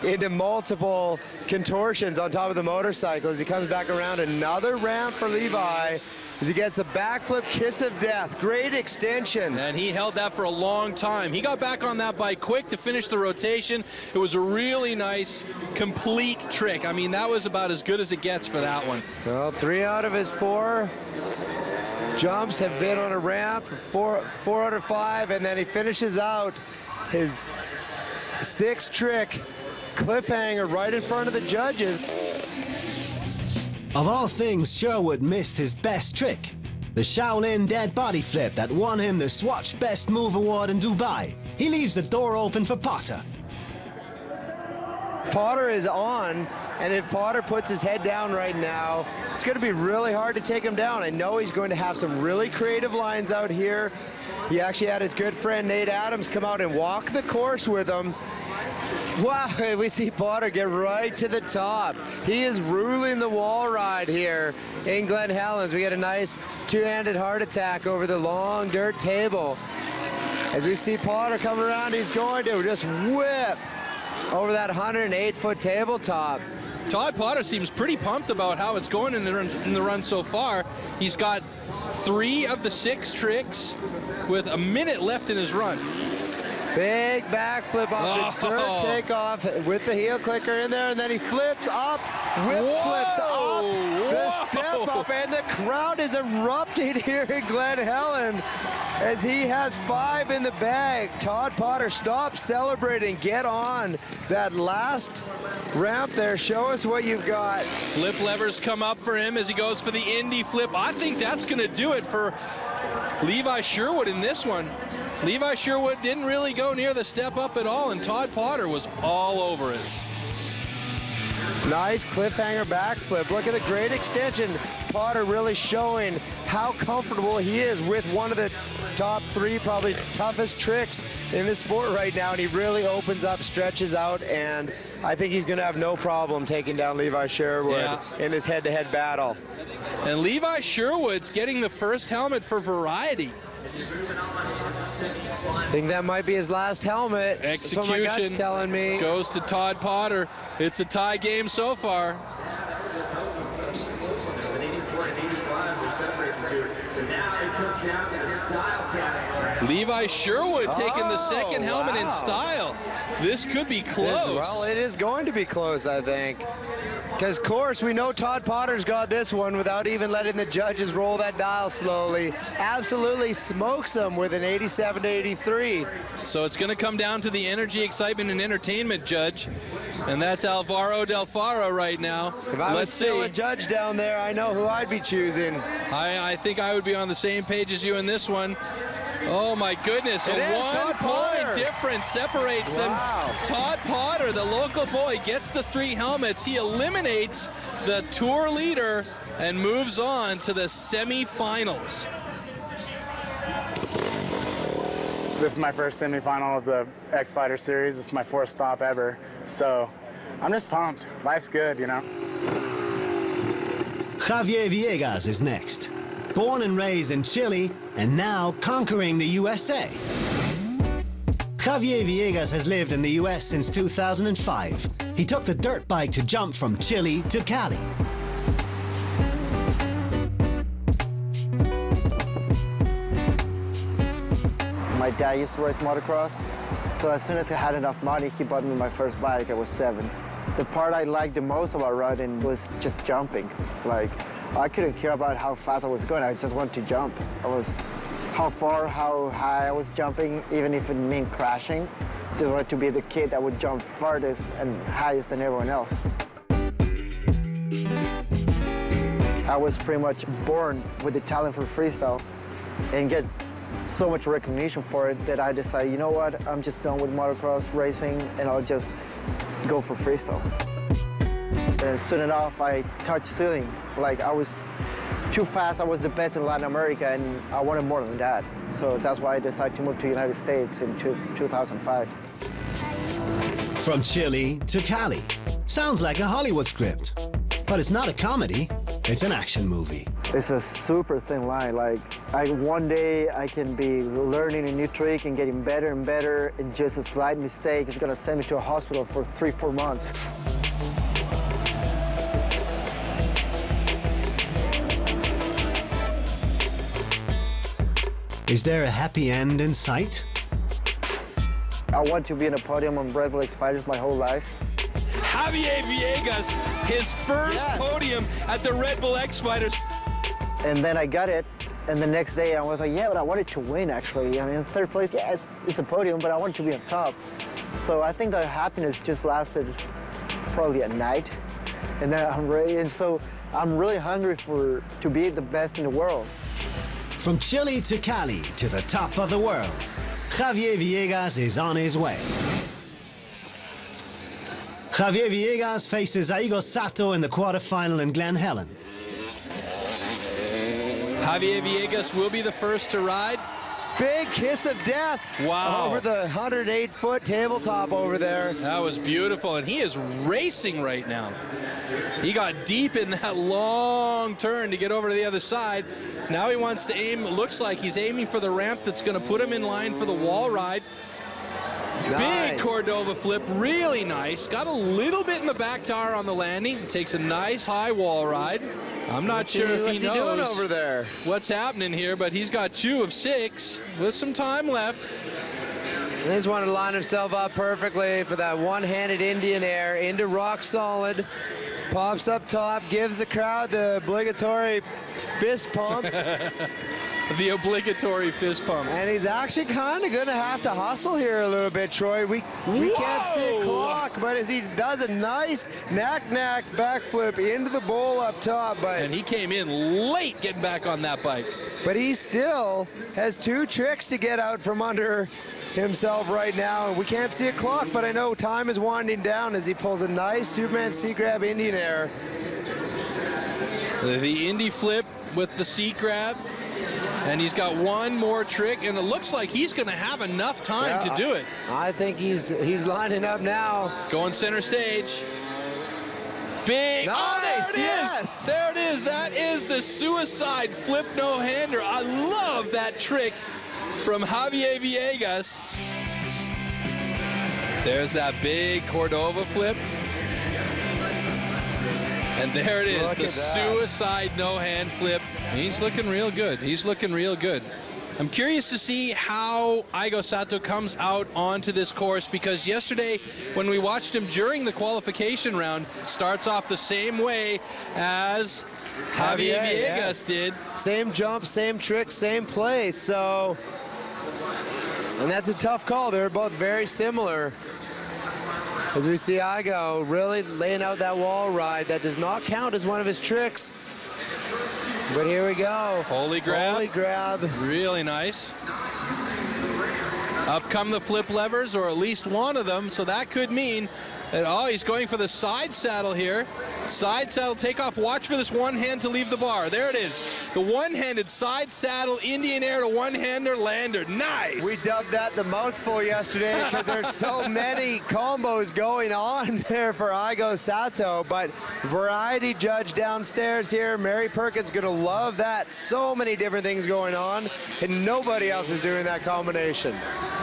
into multiple contortions on top of the motorcycle as he comes back around. Another ramp for Levi as he gets a backflip kiss of death. Great extension. And he held that for a long time. He got back on that bike quick to finish the rotation. It was a really nice, complete trick. I mean, that was about as good as it gets for that one. Well, 3 out of his 4 jumps have been on a ramp, 4 out of 5, and then he finishes out his 6th trick, cliffhanger, right in front of the judges. Of all things, Sherwood missed his best trick, the Shaolin dead body flip that won him the Swatch Best Move Award in Dubai. He leaves the door open for Potter. Potter is on, and if Potter puts his head down right now, it's going to be really hard to take him down. I know he's going to have some really creative lines out here. He actually had his good friend Nate Adams come out and walk the course with him. Wow, we see Potter get right to the top. He is ruling the wall ride here in Glen Helens. We get a nice two-handed heart attack over the long dirt table. As we see Potter coming around, he's going to just whip over that 108-foot tabletop. Todd Potter seems pretty pumped about how it's going in the run so far. He's got 3 of the 6 tricks with a minute left in his run. Big backflip off the dirt takeoff with the heel clicker in there, and then he flips up, flips up, the step up, and the crowd is erupting here in Glen Helen as he has 5 in the bag. Todd Potter, stop celebrating, get on that last ramp there. Show us what you've got. Flip levers come up for him as he goes for the Indy flip. I think that's going to do it for Levi Sherwood in this one. Levi Sherwood didn't really go near the step up at all, and Todd Potter was all over it. Nice cliffhanger backflip. Look at the great extension. Potter really showing how comfortable he is with one of the top 3 probably toughest tricks in the sport right now, and he really opens up, stretches out, and I think he's going to have no problem taking down Levi Sherwood in this head-to-head battle. And Levi Sherwood's getting the first helmet for Variety. I think that might be his last helmet. Execution. That's what my gut's telling me. Goes to Todd Potter. It's a tie game so far. Levi Sherwood taking the second helmet in style. This could be close. Well, it is going to be close, I think. Because, of course, we know Todd Potter's got this one without even letting the judges roll that dial slowly. Absolutely smokes him with an 87-83. So it's going to come down to the energy, excitement, and entertainment judge. And that's Alvaro Del Faro right now. If I was still a judge down there, I know who I'd be choosing. I think I would be on the same page as you in this one. Oh my goodness, a 1 point difference separates them. Todd Potter, the local boy, gets the 3 helmets. He eliminates the tour leader and moves on to the semifinals. This is my first semifinal of the X Fighter series. This is my 4th stop ever. So I'm just pumped. Life's good, you know. Javier Villegas is next. Born and raised in Chile, and now conquering the USA. Javier Villegas has lived in the US since 2005. He took the dirt bike to jump from Chile to Cali. My dad used to race motocross, so as soon as I had enough money, he bought me my first bike. I was 7. The part I liked the most about riding was just jumping. Like, I couldn't care about how fast I was going. I just wanted to jump. How far, how high I was jumping, even if it meant crashing. Just wanted to be the kid that would jump farthest and highest than everyone else. I was pretty much born with the talent for freestyle and get so much recognition for it that I decided, you know what, I'm just done with motocross racing and I'll just go for freestyle. And soon enough, I touched ceiling. Like, I was too fast. I was the best in Latin America, and I wanted more than that. So that's why I decided to move to the United States in 2005. From Chile to Cali. Sounds like a Hollywood script. But it's not a comedy, it's an action movie. It's a super thin line. Like, one day I can be learning a new trick and getting better and better, and just a slight mistake is gonna send me to a hospital for 3-4 months. Is there a happy end in sight? I want to be in a podium on Red Bull X Fighters my whole life. Javier Villegas, his first podium at the Red Bull X Fighters. And then I got it, and the next day I was like, yeah, but I wanted to win, actually. I mean, 3rd place, yeah, it's a podium, but I wanted to be on top. So I think the happiness just lasted probably a night, and then I'm ready, and so I'm really hungry to be the best in the world. From Chile to Cali to the top of the world, Javier Villegas is on his way. Javier Villegas faces Aigo Sato in the quarterfinal in Glen Helen. Javier Villegas will be the first to ride. big kiss of death over the 108-foot tabletop over there. That was beautiful, and he is racing right now. He got deep in that long turn to get over to the other side. Now he wants to aim, looks like he's aiming for the ramp that's going to put him in line for the wall ride. Nice. Big Cordova flip, really nice. Got a little bit in the back tire on the landing. Takes a nice high wall ride. I'm not sure if he knows doing over there? What's happening here, but he's got 2 of 6 with some time left. He just wanted to line himself up perfectly for that one-handed Indian air into rock solid. Pops up top, gives the crowd the obligatory fist pump. The obligatory fist pump. And he's actually kind of going to have to hustle here a little bit, Troy. We can't see a clock, but as he does a nice knack backflip into the bowl up top. And he came in late getting back on that bike. But he still has 2 tricks to get out from under himself right now. We can't see a clock, but I know time is winding down as he pulls a nice Superman C-grab Indian air. The Indy flip with the C-grab. And he's got 1 more trick, and it looks like he's going to have enough time to do it. I think he's lining up now. Going center stage. Big. Nice, oh, there it is. yes. There it is. That is the suicide flip no-hander. I love that trick from Javier Villegas. There's that big Cordova flip. And there it is, Look the suicide no-hand flip. He's looking real good. He's looking real good. I'm curious to see how Aigo Sato comes out onto this course, because yesterday when we watched him during the qualification round, starts off the same way as Javier Villegas did. Same jump, same trick, same play. So, and that's a tough call. They're both very similar. As we see Aigo really laying out that wall ride. That does not count as one of his tricks. But here we go. Holy grab. Holy grab. Really nice. Up come the flip levers, or at least one of them, so that could mean that, oh, he's going for the side saddle here. Side saddle takeoff. Watch for this one hand to leave the bar. There it is. The one-handed side saddle Indian air to one-hander lander. Nice. We dubbed that the mouthful yesterday because there's so many combos going on there for Aigo Sato. But variety judge downstairs here. Mary Perkins going to love that. So many different things going on, and nobody else is doing that combination.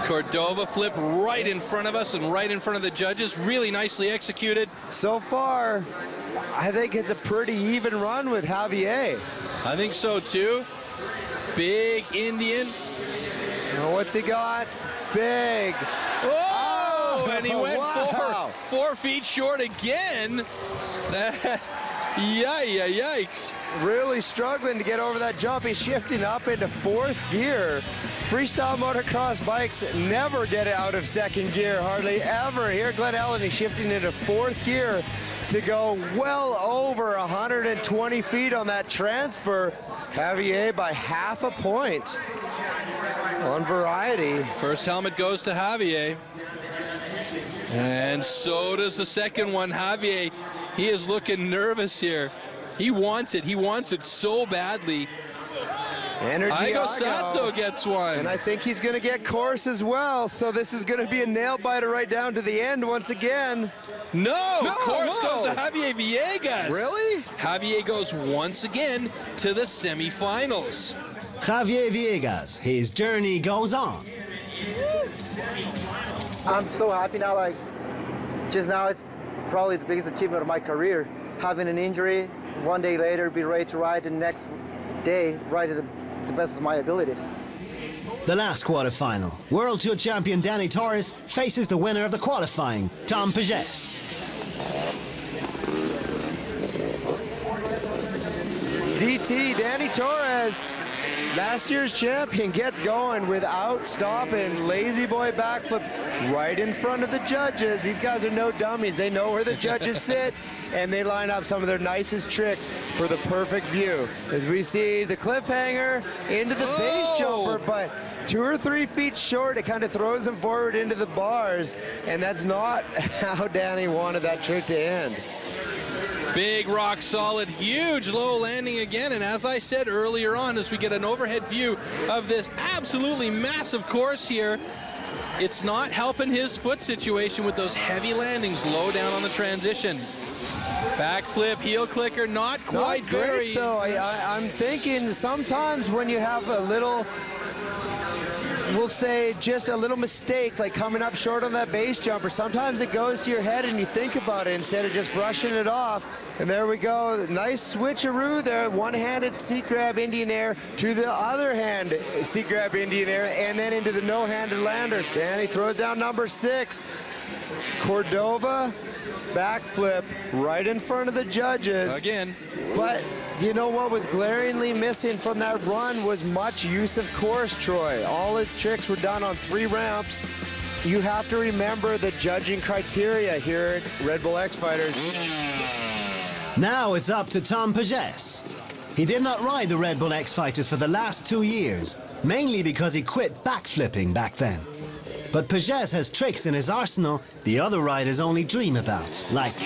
Cordova flip right in front of us and right in front of the judges. Really nicely executed. So far, I think it's a pretty even run with Javier. I think so too. Big Indian. What's he got? Big. Oh, and he went 4 feet short again. Yikes. Really struggling to get over that jump. He's shifting up into 4th gear. Freestyle motocross bikes never get out of 2nd gear, hardly ever. Here, Glenn Ellen, he's shifting into 4th gear to go well over 120 feet on that transfer. Javier by half a point on variety. First helmet goes to Javier. And so does the second one. Javier, he is looking nervous here. He wants it. He wants it so badly. Aigo Sato gets one. And I think he's going to get course as well. So this is going to be a nail biter right down to the end once again. No, course goes to Javier Villegas. Really? Javier goes once again to the semifinals. Javier Villegas, his journey goes on. I'm so happy now. Like, just now it's probably the biggest achievement of my career. Having an injury, 1 day later, be ready to ride, and the next day, ride at the best of my abilities. The last quarterfinal. World Tour champion Danny Torres faces the winner of the qualifying, Tom Pages. DT, Danny Torres, last year's champion, gets going without stopping. Lazy boy backflip right in front of the judges. These guys are no dummies. They know where the judges sit, and they line up some of their nicest tricks for the perfect view. As we see the cliffhanger into the base jumper, but 2 or 3 feet short, it kind of throws him forward into the bars, and that's not how Danny wanted that trick to end. Big rock solid, huge low landing again, and as I said earlier on, as we get an overhead view of this absolutely massive course here, it's not helping his foot situation with those heavy landings low down on the transition. Backflip, heel clicker, not quite very. Though I'm thinking sometimes when you have a little, we'll say just a little mistake, like coming up short on that base jumper, sometimes it goes to your head and you think about it instead of just brushing it off. And there we go, nice switcheroo there, one-handed seat grab Indian air to the other hand seat grab Indian air, and then into the no-handed lander. Danny throws down number 6. Cordova, backflip right in front of the judges. Again. But you know what was glaringly missing from that run was much use of course, Troy. All his tricks were done on 3 ramps. You have to remember the judging criteria here at Red Bull X Fighters. Now it's up to Tom Pages. He did not ride the Red Bull X Fighters for the last 2 years, mainly because he quit backflipping back then. But Pages has tricks in his arsenal the other riders only dream about, like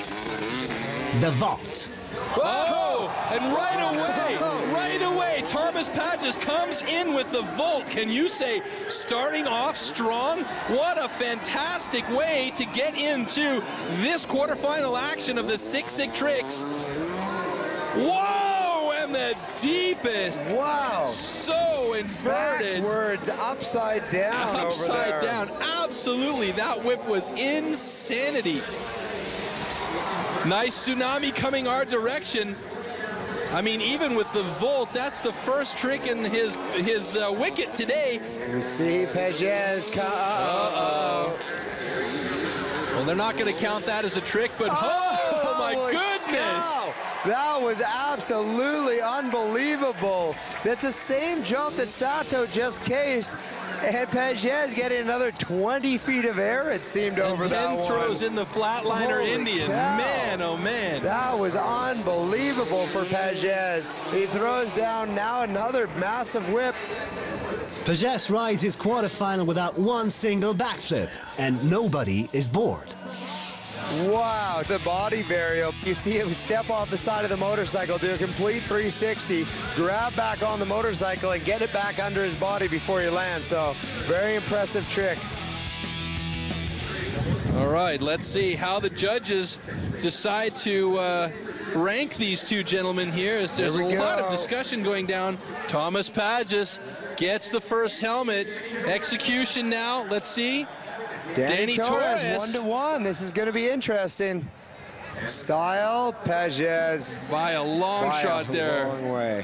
the vault. Oh, and right away, Thomas Pages comes in with the vault. Can you say starting off strong? What a fantastic way to get into this quarterfinal action of the Sick Tricks. Whoa, and the deepest. Wow. So inverted. Backwards, upside down Upside over there. down, absolutely. That whip was insanity. Nice tsunami coming our direction. I mean, even with the volt, that's the first trick in his wicket today. You see Pages. Well, they're not going to count that as a trick, but oh my goodness! Cow. That was absolutely unbelievable. That's the same jump that Sato just cased, and Pages getting another 20 feet of air, it seemed, over that one. And then throws in the flatliner Holy Indian. cow. Man, oh man. That was unbelievable for Pages. He throws down now another massive whip. Pages rides his quarterfinal without one single backflip, and nobody is bored. Wow, the body variable. You see him step off the side of the motorcycle, do a complete 360, grab back on the motorcycle and get it back under his body before he lands. So, very impressive trick. All right, let's see how the judges decide to rank these two gentlemen here, as there's a lot of discussion going down. Thomas Pages gets the first helmet. Execution now, let's see. Danny Torres 1-1. This is going to be interesting. Style, Pages. By a long shot there. Long way.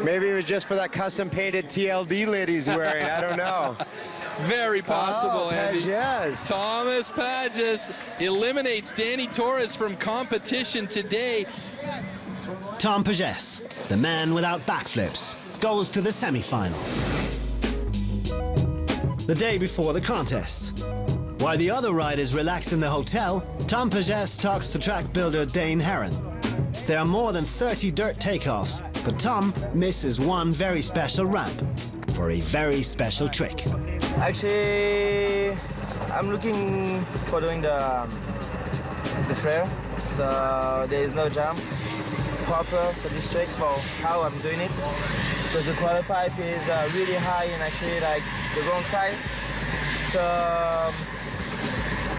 Maybe it was just for that custom painted TLD lid he's wearing. I don't know. Very possible, Andy. Pages. Thomas Pages eliminates Danny Torres from competition today. Tom Pages, the man without backflips, goes to the semi-final. The day before the contest. While the other riders relax in the hotel, Tom Pages talks to track builder Dane Herron. There are more than 30 dirt takeoffs, but Tom misses one very special ramp for a very special trick. Actually, I'm looking for doing the flare, so there is no jump proper for these tricks for how I'm doing it. Because the quarter pipe is really high and actually like the wrong side. So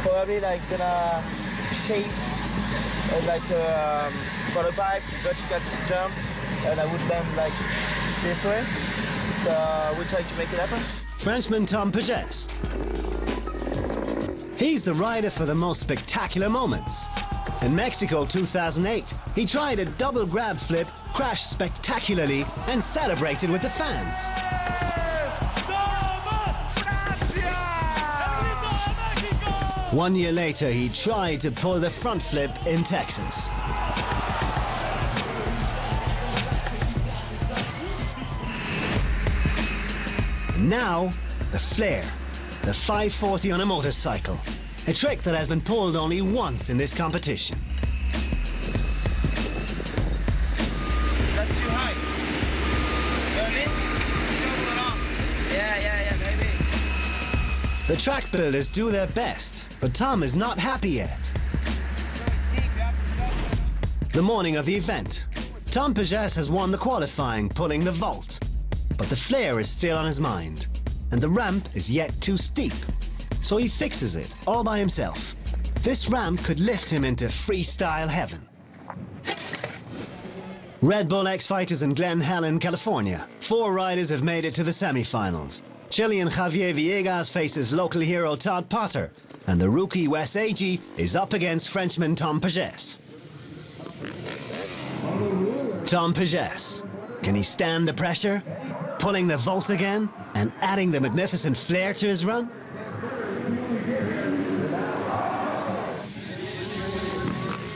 probably like gonna shape like a quarter pipe, vertical jump, and I would land like this way. So we'll try to make it happen. Frenchman Tom Pages. He's the rider for the most spectacular moments. In Mexico 2008, he tried a double grab flip, crashed spectacularly, and celebrated with the fans. 1 year later, he tried to pull the front flip in Texas. Now, the flare, the 540 on a motorcycle, a trick that has been pulled only once in this competition. That's too high. You know what I mean? Yeah, maybe. The track builders do their best, but Tom is not happy yet. The morning of the event, Tom Pages has won the qualifying, pulling the vault. But the flare is still on his mind, and the ramp is yet too steep. So he fixes it all by himself. This ramp could lift him into freestyle heaven. Red Bull X Fighters in Glen Helen, California. 4 riders have made it to the semi-finals. Chilean Javier Villegas faces local hero Todd Potter, and the rookie Wes Agee is up against Frenchman Tom Pages. Tom Pages, can he stand the pressure? Pulling the vault again and adding the magnificent flair to his run?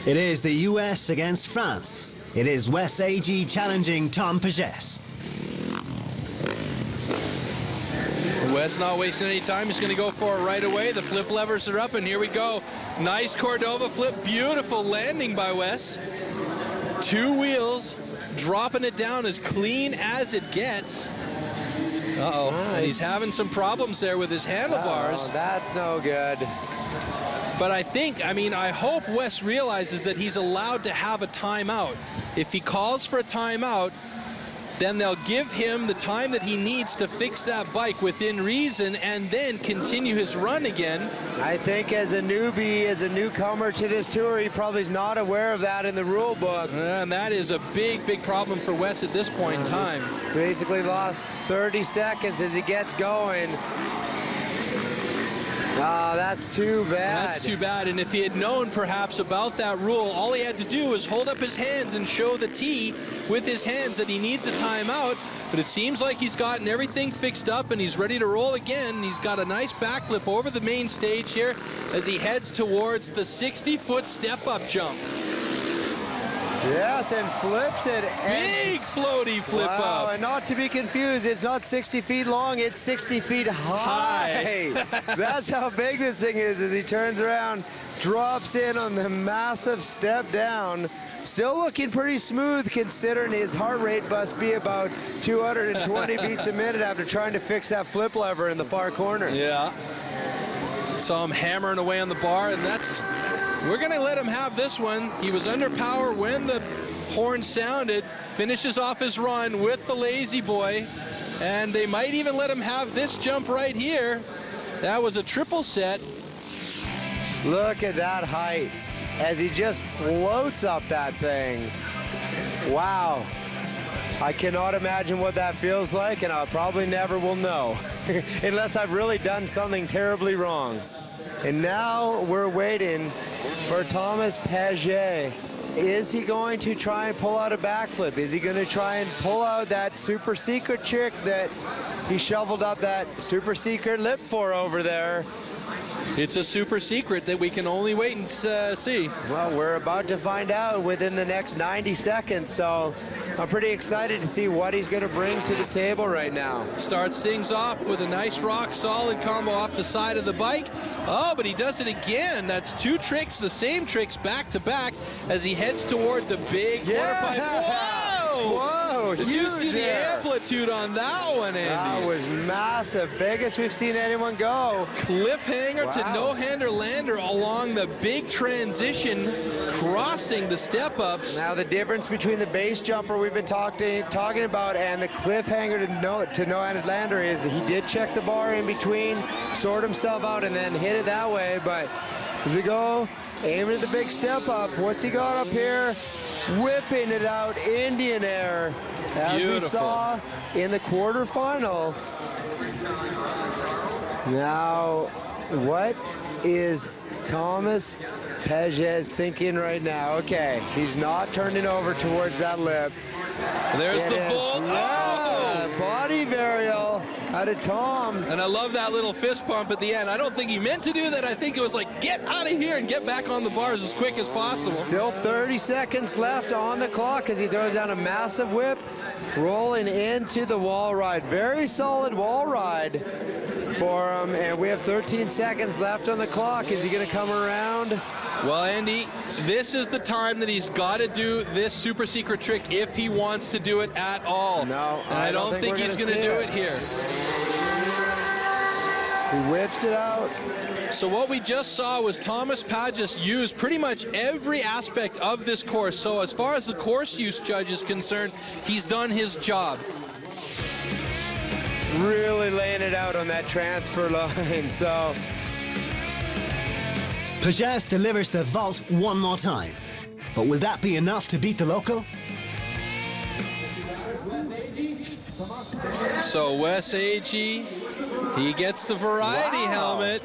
It is the US against France. It is Wes Agee challenging Tom Pages. Wes not wasting any time. He's going to go for it right away. The flip levers are up, and here we go. Nice Cordova flip. Beautiful landing by Wes. 2 wheels, dropping it down as clean as it gets. Uh-oh. Nice. And he's having some problems there with his handlebars. Oh, that's no good. But I hope Wes realizes that he's allowed to have a timeout. If he calls for a timeout, then they'll give him the time that he needs to fix that bike within reason and then continue his run again. I think as a newbie, as a newcomer to this tour, he probably is not aware of that in the rule book. And that is a big, big problem for Wes at this point in time. He's basically lost 30 seconds as he gets going. Oh, that's too bad. That's too bad. And if he had known perhaps about that rule, all he had to do was hold up his hands and show the T with his hands that he needs a timeout. But it seems like he's gotten everything fixed up and he's ready to roll again. He's got a nice backflip over the main stage here as he heads towards the 60-foot step-up jump. Yes, and flips it. Big floaty flip up. And not to be confused, it's not 60 feet long, it's 60 feet high. That's how big this thing is as he turns around, drops in on the massive step down. Still looking pretty smooth considering his heart rate must be about 220 beats a minute after trying to fix that flip lever in the far corner. Yeah. Saw him hammering away on the bar, and we're going to let him have this one. He was under power when the horn sounded, finishes off his run with the lazy boy, and they might even let him have this jump right here. That was a triple set. Look at that height as he just floats up that thing. Wow. I cannot imagine what that feels like, and I probably never will know unless I've really done something terribly wrong. And now we're waiting for Thomas Pages. Is he going to try and pull out a backflip? Is he going to try and pull out that super secret trick that he shoveled up that super secret lip for over there? It's a super secret that we can only wait and see. Well, we're about to find out within the next 90 seconds, so I'm pretty excited to see what he's going to bring to the table right now. Starts things off with a nice rock solid combo off the side of the bike. Oh, but he does it again. That's 2 tricks, the same tricks back to back as he heads toward the big quarter pipe. Whoa! Whoa, Did you see the amplitude on that one, Andy? That was massive. Biggest we've seen anyone go. Cliffhanger to no-hander lander along the big transition, crossing the step-ups. Now the difference between the base jumper we've been talking about and the cliffhanger to no-hander lander is he did check the bar in between, sort himself out, and then hit it that way. But as we go, aiming at the big step-up, what's he got up here? Whipping it out, Indian air, as we saw in the quarterfinal. Now, what is Thomas Pages thinking right now? Okay, he's not turning over towards that lip. There's the vault. Yeah, body varial out of Tom. And I love that little fist pump at the end. I don't think he meant to do that. I think it was like, get out of here and get back on the bars as quick as possible. Still 30 seconds left on the clock as he throws down a massive whip, rolling into the wall ride. Very solid wall ride for him, and we have 13 seconds left on the clock. Is he going to come around? Well, Andy, this is the time that he's got to do this super secret trick if he wants to do it at all. No, and I don't think he's going to do it here. He whips it out. So what we just saw was Thomas Pages use pretty much every aspect of this course. So as far as the course use judge is concerned, he's done his job. Really laying it out on that transfer line, so. Pages delivers the vault one more time. But will that be enough to beat the local? So Wes Agee, he gets the variety helmet.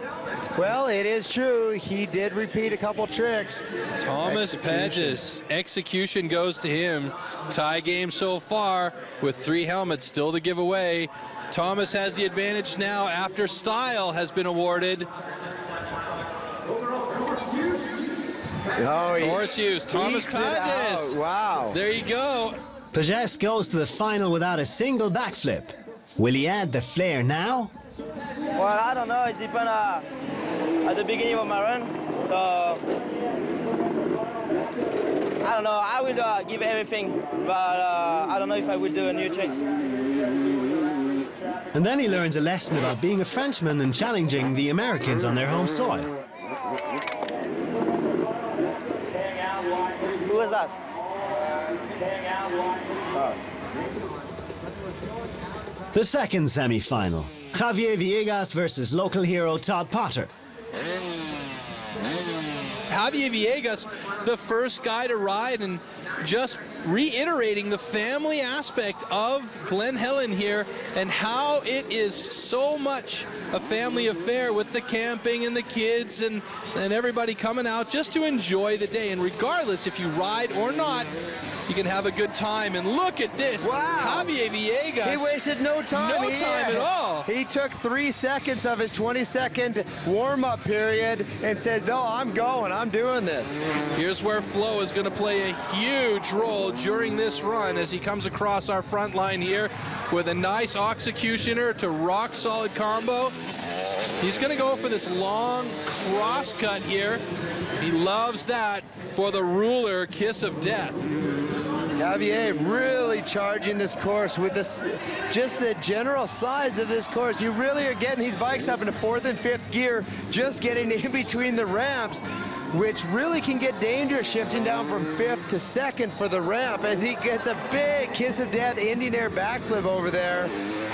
Well, it is true. He did repeat a couple tricks. Thomas Pages, execution goes to him. Tie game so far with 3 helmets still to give away. Thomas has the advantage now after style has been awarded. Oh, course use, Thomas Pages. Wow. There you go. Pages goes to the final without a single backflip. Will he add the flair now? Well, I don't know. It depends at the beginning of my run. So I don't know. I will give everything, but I don't know if I will do a new tricks. And then he learns a lesson about being a Frenchman and challenging the Americans on their home soil. Who was that? The second semi-final, Javier Villegas versus local hero Todd Potter. Javier Villegas, the first guy to ride, and just reiterating the family aspect of Glen Helen here and how it is so much a family affair with the camping and the kids and everybody coming out just to enjoy the day. And regardless if you ride or not, you can have a good time. And look at this. Wow. Javier Villegas. He wasted no time. No time at all. He took 3 seconds of his 20-second warm-up period and says, no, I'm going. I'm doing this. Here's where flow is going to play a huge role during this run as he comes across our front line here with a nice executioner to rock solid combo. He's going to go for this long cross cut here. He loves that for the ruler kiss of death. Javier really charging this course with this, just the general size of this course. You really are getting these bikes up into 4th and 5th gear, just getting in between the ramps, which really can get dangerous shifting down from 5th to 2nd for the ramp as he gets a big kiss of death Indian air backflip over there.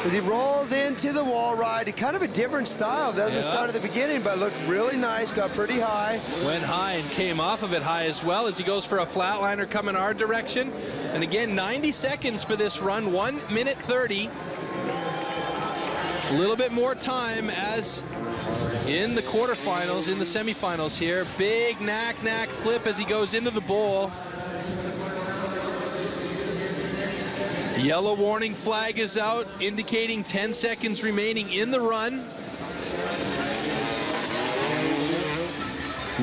As he rolls into the wall ride, kind of a different style. Doesn't start at the beginning, but looked really nice, got pretty high. Went high and came off of it high as well as he goes for a flatliner coming our direction. And again, 90 seconds for this run, 1 minute 30. A little bit more time as in the quarterfinals, in the semifinals here. Big knack flip as he goes into the bowl. Yellow warning flag is out, indicating 10 seconds remaining in the run.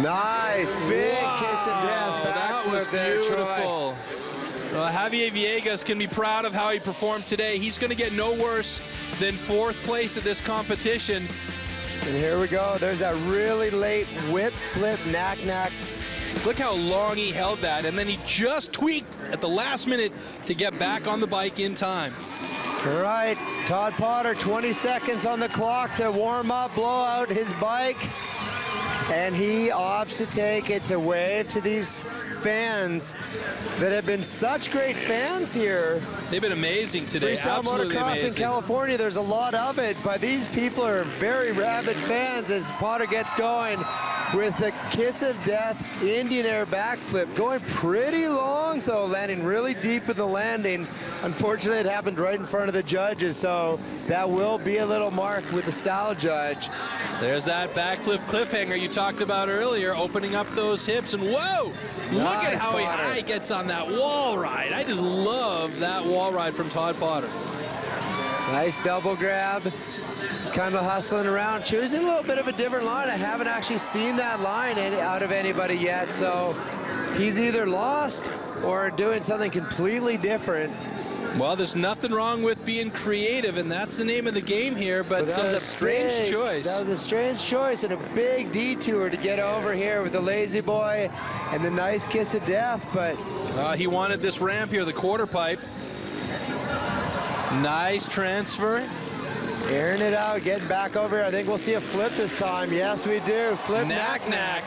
Nice, big kiss of death. That was beautiful. Javier Villegas can be proud of how he performed today. He's going to get no worse than 4th place at this competition. And here we go. There's that really late whip, flip, knack. Look how long he held that, and then he just tweaked at the last minute to get back on the bike in time. All right, Todd Potter, 20 seconds on the clock to warm up, blow out his bike. And he opts to take it to wave to these fans that have been such great fans here. They've been amazing today. Freestyle Absolutely motocross amazing. in California, there's a lot of it, but these people are very rabid fans as Potter gets going with the kiss of death Indian air backflip. Going pretty long though, landing really deep in the landing. Unfortunately, it happened right in front of the judges, so that will be a little mark with the style judge. There's that backflip cliffhanger you talked about earlier, opening up those hips, and whoa! Look at how high he gets on that wall ride. I just love that wall ride from Todd Potter. Nice double grab. He's kind of hustling around, choosing a little bit of a different line. I haven't actually seen that line out of anybody yet, so he's either lost or doing something completely different. Well, there's nothing wrong with being creative, and that's the name of the game here, but it's a strange choice. That was a strange choice and a big detour to get over here with the lazy boy and the nice kiss of death, but... he wanted this ramp here, the quarter pipe. Nice transfer. Airing it out, getting back over here. I think we'll see a flip this time. Yes, we do. Flip knack-knack.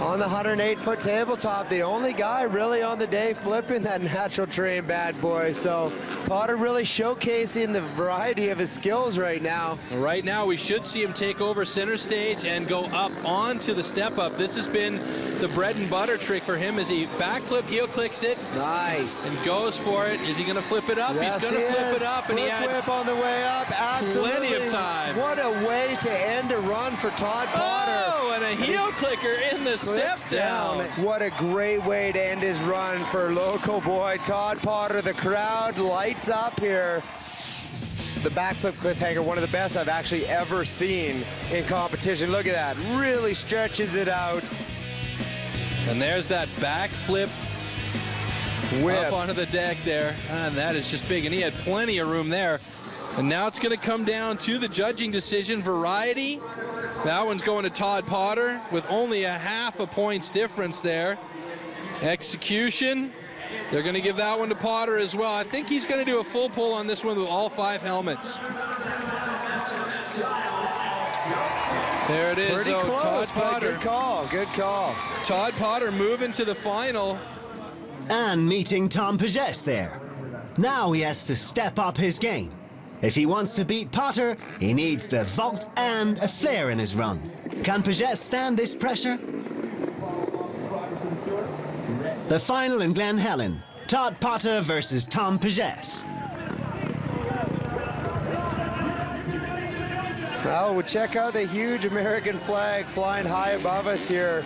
On the 108-foot tabletop, the only guy really on the day flipping that natural terrain bad boy. So Potter really showcasing the variety of his skills right now. Right now, we should see him take over center stage and go up onto the step up. This has been the bread and butter trick for him as he backflip, heel clicks it. Nice. And goes for it. Is he going to flip it up? Yes, he's going to flip it up. Flip and he had whip on the way up. Absolutely. Plenty of time. What a way to end a run for Todd Potter. Oh, and a heel clicker in the step down. What a great way to end his run for local boy Todd Potter. The crowd lights up here. The backflip cliffhanger, one of the best I've actually ever seen in competition. Look at that, really stretches it out. And there's that backflip whip up onto the deck there. And that is just big, and he had plenty of room there. And now it's going to come down to the judging decision. Variety, that one's going to Todd Potter with only a half a points difference there. Execution, they're going to give that one to Potter as well. I think he's going to do a full pull on this one with all 5 helmets. There it is. Pretty close, Todd Potter. Good call, good call. Todd Potter moving to the final. And meeting Tom Pages there. Now he has to step up his game. If he wants to beat Potter, he needs the vault and a flare in his run. Can Pages stand this pressure? The final in Glen Helen, Todd Potter versus Tom Pages. Well, check out the huge American flag flying high above us here.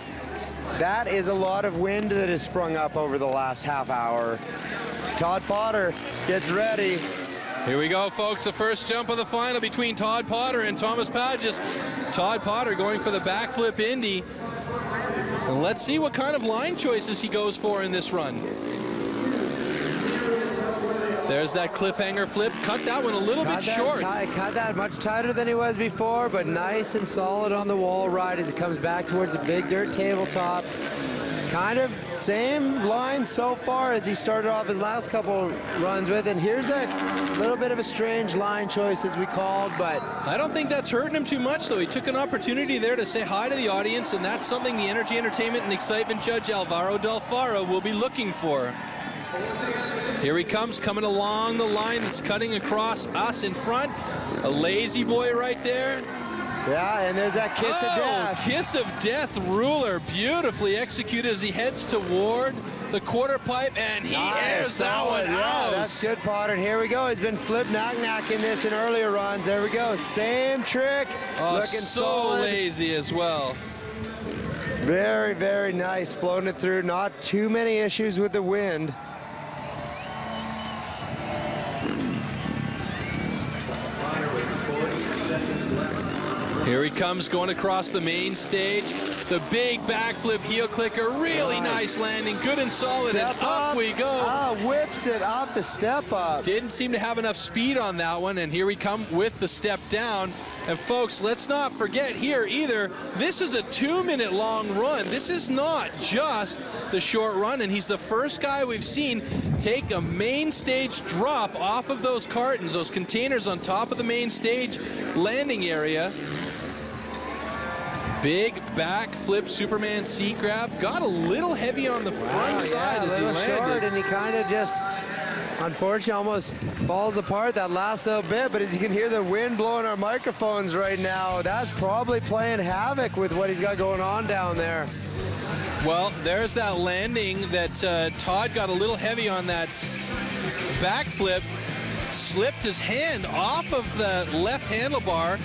That is a lot of wind that has sprung up over the last half hour. Todd Potter gets ready. Here we go, folks. The first jump of the final between Todd Potter and Thomas Pages. Todd Potter going for the backflip Indy. And let's see what kind of line choices he goes for in this run. There's that cliffhanger flip. Cut that one a little bit short. Cut that much tighter than he was before, but nice and solid on the wall ride as it comes back towards the big dirt tabletop. Kind of same line so far as he started off his last couple runs with. And here's that little bit of a strange line choice as we called, but I don't think that's hurting him too much, though. He took an opportunity there to say hi to the audience, and that's something the Energy, Entertainment, and Excitement judge Alvaro Del Faro will be looking for. Here he comes, coming along the line that's cutting across us in front. A lazy boy right there. Yeah, and there's that kiss of death. Kiss of death ruler, beautifully executed as he heads toward the quarter pipe, and he airs that one out. That's good, Potter. And here we go. He's been flip knack-knack in this in earlier runs. There we go. Same trick. Oh, looking so solid. lazy as well. Very, very nice. Floating it through. Not too many issues with the wind. Here he comes going across the main stage. The big backflip heel clicker, really nice landing, good and solid, Step and up we go. Whips it up the step up. Didn't seem to have enough speed on that one, and here we come with the step down. And folks, let's not forget here either, this is a 2-minute long run. This is not just the short run, and he's the first guy we've seen take a main stage drop off of those cartons, those containers on top of the main stage landing area. Big backflip Superman seat grab. Got a little heavy on the front side as he landed. Short, and he kind of just, unfortunately, almost falls apart that last little bit. But as you can hear the wind blowing our microphones right now, that's probably playing havoc with what he's got going on down there. Well, there's that landing that Todd got a little heavy on that backflip. Slipped his hand off of the left handlebar.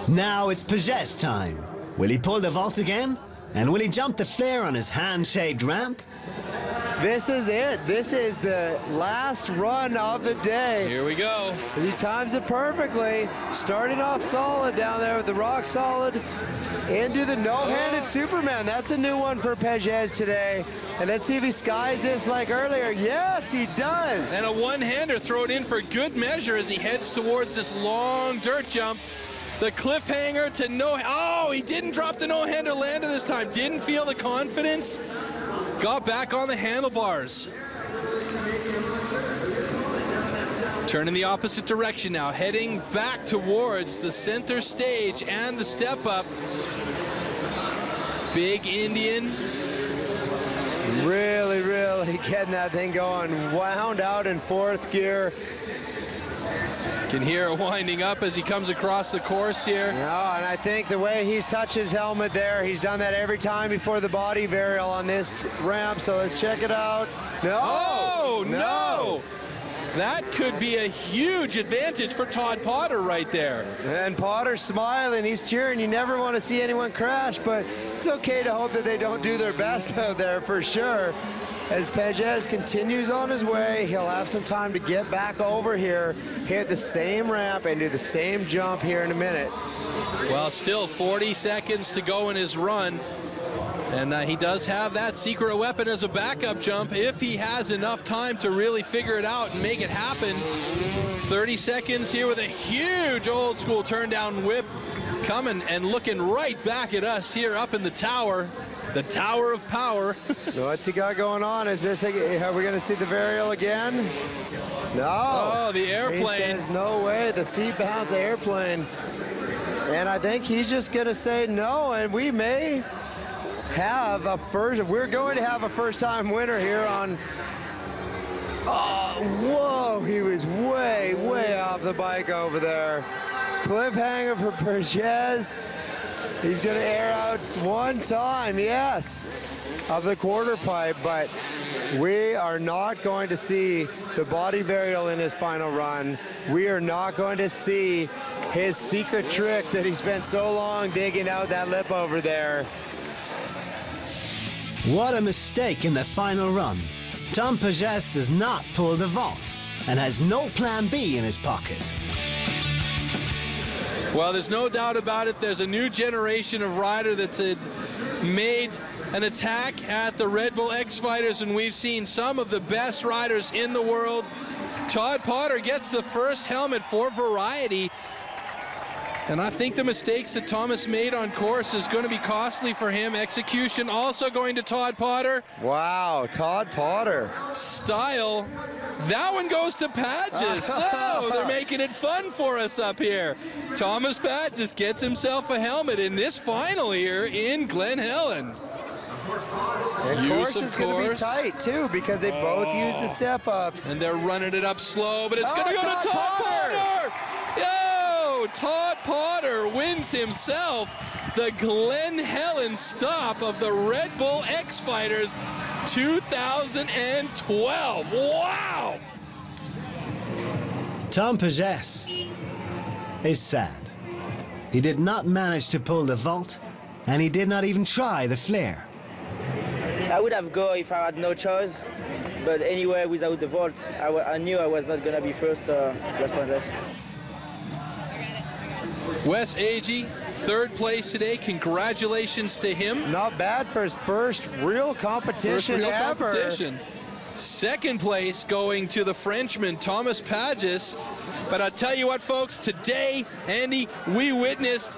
Now it's Pages time. Will he pull the vault again? And will he jump the flare on his hand-shaped ramp? This is it. This is the last run of the day. Here we go. He times it perfectly. Starting off solid down there with the rock solid into the no-handed Superman. That's a new one for Pages today. And let's see if he skies this like earlier. Yes, he does. And a one-hander thrown in for good measure as he heads towards this long dirt jump. The cliffhanger to no, oh, he didn't drop the no-hander lander this time. Didn't feel the confidence. Got back on the handlebars. Turning the opposite direction now, heading back towards the center stage and the step up. Big Indian. Really getting that thing going. Wound out in fourth gear. Can hear it winding up as he comes across the course here. No, and I think the way he's touched his helmet there, he's done that every time before the body varial on this ramp. So let's check it out. No! Oh, no! That could be a huge advantage for Todd Potter right there. And Potter's smiling, he's cheering. You never want to see anyone crash, but it's okay to hope that they don't do their best out there for sure. As Pages continues on his way, he'll have some time to get back over here, hit the same ramp, and do the same jump here in a minute. Well, still 40 seconds to go in his run. And he does have that secret weapon as a backup jump if he has enough time to really figure it out and make it happen. 30 seconds here with a huge old school turn down whip coming and looking right back at us here up in the tower of power. What's he got going on? Is this, are we going to see the varial again? No. Oh, the airplane. He says no way, the seat-bound airplane. And I think he's just going to say no, and we may have a we're going to have a first-time winner here on. Oh, whoa! He was way off the bike over there. Cliffhanger for Pages. He's going to air out one time, yes, of the quarter pipe, but we are not going to see the body varial in his final run. We are not going to see his secret trick that he spent so long digging out that lip over there. What a mistake in the final run. Tom Pages does not pull the vault and has no plan B in his pocket. Well, there's no doubt about it. There's a new generation of rider that's made an attack at the Red Bull X Fighters, and we've seen some of the best riders in the world. Todd Potter gets the first helmet for variety. And I think the mistakes that Thomas made on course is going to be costly for him. Execution also going to Todd Potter. Wow, Todd Potter. Style. That one goes to Pages. So they're making it fun for us up here. Thomas Pages gets himself a helmet in this final here in Glen Helen. And course is going to be tight too because they both use the step ups. And they're running it up slow, but it's going to go to Todd Potter. Todd Potter wins himself the Glen Helen stop of the Red Bull X Fighters 2012. Wow! Tom Pages is sad. He did not manage to pull the vault, and he did not even try the flare. I would have gone if I had no choice, but anyway, without the vault, I knew I was not going to be first, just pointless. Wes Agee, third place today. Congratulations to him. Not bad for his first real competition ever. Second place going to the Frenchman, Thomas Pages. But I'll tell you what, folks, today, Andy, we witnessed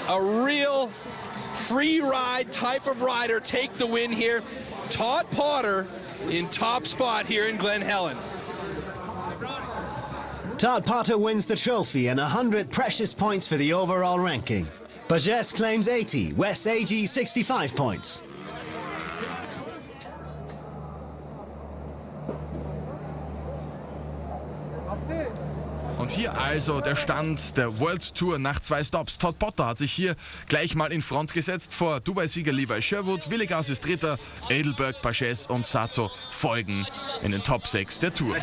a real free ride type of rider take the win here. Todd Potter in top spot here in Glen Helen. Todd Potter wins the trophy and 100 precious points for the overall ranking. Pages claims 80, Wes Agee 65 points. Und hier also der Stand der World Tour nach 2 Stops. Todd Potter hat sich hier gleich mal in Front gesetzt. Vor Dubai-Sieger Levi Sherwood, Villegas ist Dritter, Edelberg, Pages und Sato folgen in den Top 6 der Tour.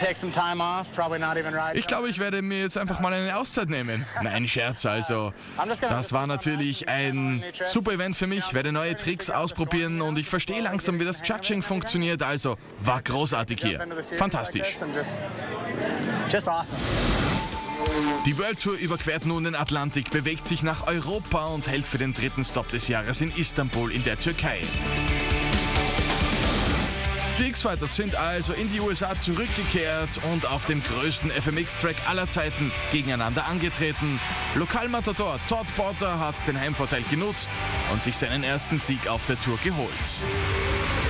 Ich glaube, ich werde mir jetzt einfach mal eine Auszeit nehmen. Nein, Scherz also. Das war natürlich ein super Event für mich. Ich werde neue Tricks ausprobieren und ich verstehe langsam, wie das Judging funktioniert. Also war großartig hier. Fantastisch. Just awesome. Die World Tour überquert nun den Atlantik, bewegt sich nach Europa und hält für den 3. Stop des Jahres in Istanbul in der Türkei. Die X-Fighters sind also in die USA zurückgekehrt und auf dem größten FMX-Track aller Zeiten gegeneinander angetreten. Lokalmatador Todd Potter hat den Heimvorteil genutzt und sich seinen ersten Sieg auf der Tour geholt.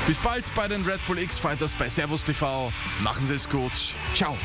Bis bald bei den Red Bull X-Fighters bei ServusTV. Machen Sie es gut. Ciao.